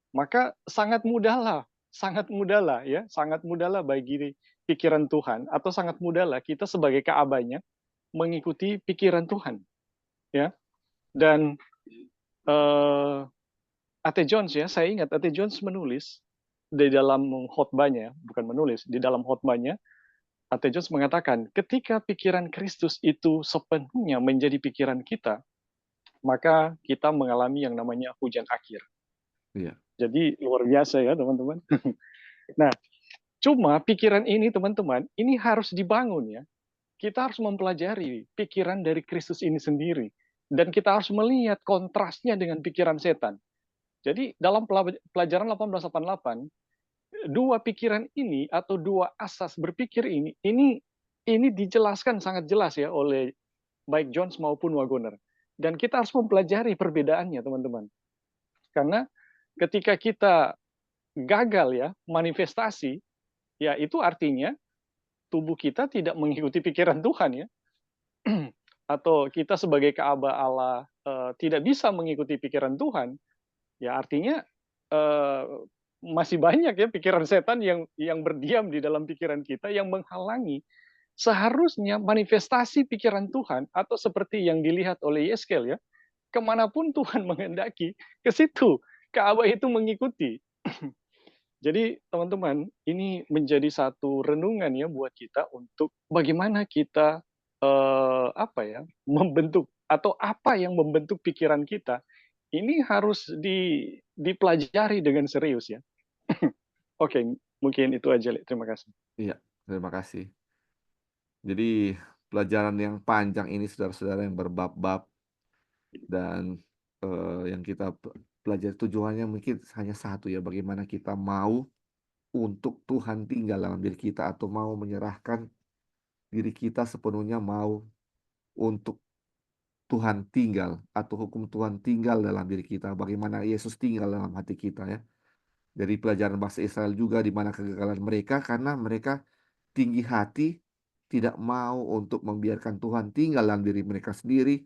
maka sangat mudahlah bagi pikiran Tuhan, atau sangat mudahlah kita sebagai Ka'bahnya mengikuti pikiran Tuhan, ya. Dan A.T. Jones ya, saya ingat A.T. Jones menulis di dalam khotbahnya, bukan menulis, di dalam khotbahnya, A.T. Jones mengatakan, ketika pikiran Kristus itu sepenuhnya menjadi pikiran kita, maka kita mengalami yang namanya hujan akhir. Iya. Jadi luar biasa ya teman-teman. Nah, cuma pikiran ini teman-teman, ini harus dibangun ya. Kita harus mempelajari pikiran dari Kristus ini sendiri. Dan kita harus melihat kontrasnya dengan pikiran setan. Jadi dalam pelajaran 1888, dua pikiran ini atau dua asas berpikir ini dijelaskan sangat jelas ya oleh baik Jones maupun Wagoner. Dan kita harus mempelajari perbedaannya teman-teman. Karena ketika kita gagal ya manifestasi, ya itu artinya tubuh kita tidak mengikuti pikiran Tuhan ya. Atau kita sebagai keaba Allah tidak bisa mengikuti pikiran Tuhan, ya artinya masih banyak ya pikiran setan yang berdiam di dalam pikiran kita yang menghalangi seharusnya manifestasi pikiran Tuhan atau seperti yang dilihat oleh Yeskel ya, kemanapun Tuhan menghendaki, ke situ Ka'bah itu mengikuti. Jadi teman-teman, ini menjadi satu renungan ya buat kita untuk bagaimana kita membentuk atau apa yang membentuk pikiran kita. Ini harus dipelajari dengan serius ya. Oke, mungkin itu aja, Le. Terima kasih. Iya, terima kasih. Jadi pelajaran yang panjang ini saudara-saudara yang berbab-bab dan yang kita pelajari tujuannya mungkin hanya satu ya, bagaimana kita mau untuk Tuhan tinggal dalam diri kita atau mau menyerahkan diri kita sepenuhnya mau untuk Tuhan tinggal atau hukum Tuhan tinggal dalam diri kita, bagaimana Yesus tinggal dalam hati kita ya. Dari pelajaran bangsa Israel juga di mana kegagalan mereka karena mereka tinggi hati, tidak mau untuk membiarkan Tuhan tinggal dalam diri mereka sendiri,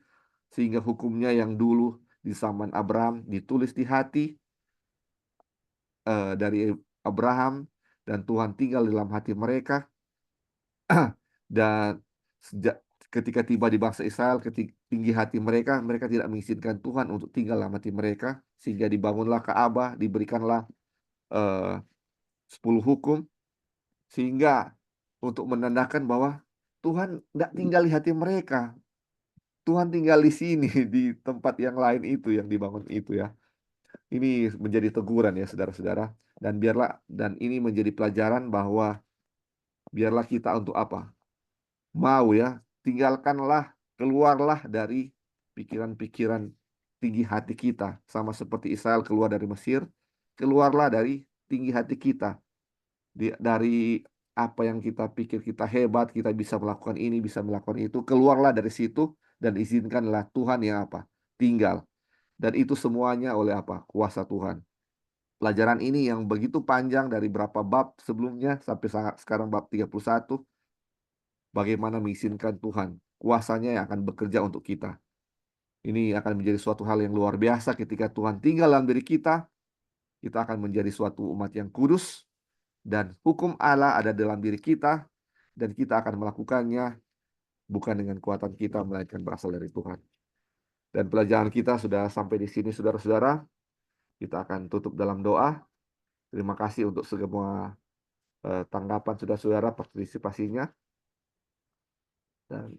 sehingga hukumnya yang dulu di zaman Abraham ditulis di hati dari Abraham, dan Tuhan tinggal dalam hati mereka. Dan sejak ketika tiba di bangsa Israel, ketika tinggi hati mereka, mereka tidak mengizinkan Tuhan untuk tinggal dalam hati mereka, sehingga dibangunlah Ka'bah, diberikanlah 10 hukum, sehingga untuk menandakan bahwa Tuhan tidak tinggal di hati mereka. Tuhan tinggal di sini, di tempat yang lain itu, yang dibangun itu ya. Ini menjadi teguran ya saudara-saudara. Dan ini menjadi pelajaran bahwa biarlah kita untuk apa? Mau ya, tinggalkanlah, keluarlah dari pikiran-pikiran tinggi hati kita. Sama seperti Israel keluar dari Mesir, keluarlah dari tinggi hati kita. Dari apa yang kita pikir kita hebat, kita bisa melakukan ini, bisa melakukan itu, keluarlah dari situ dan izinkanlah Tuhan yang apa? Tinggal. Dan itu semuanya oleh apa? Kuasa Tuhan. Pelajaran ini yang begitu panjang dari berapa bab sebelumnya sampai sekarang bab 31, bagaimana mengizinkan Tuhan, kuasanya yang akan bekerja untuk kita. Ini akan menjadi suatu hal yang luar biasa ketika Tuhan tinggal dalam diri kita akan menjadi suatu umat yang kudus, dan hukum Allah ada dalam diri kita, dan kita akan melakukannya bukan dengan kekuatan kita, melainkan berasal dari Tuhan. Dan pelajaran kita sudah sampai di sini, saudara-saudara. Kita akan tutup dalam doa. Terima kasih untuk semua tanggapan saudara-saudara, partisipasinya. Dan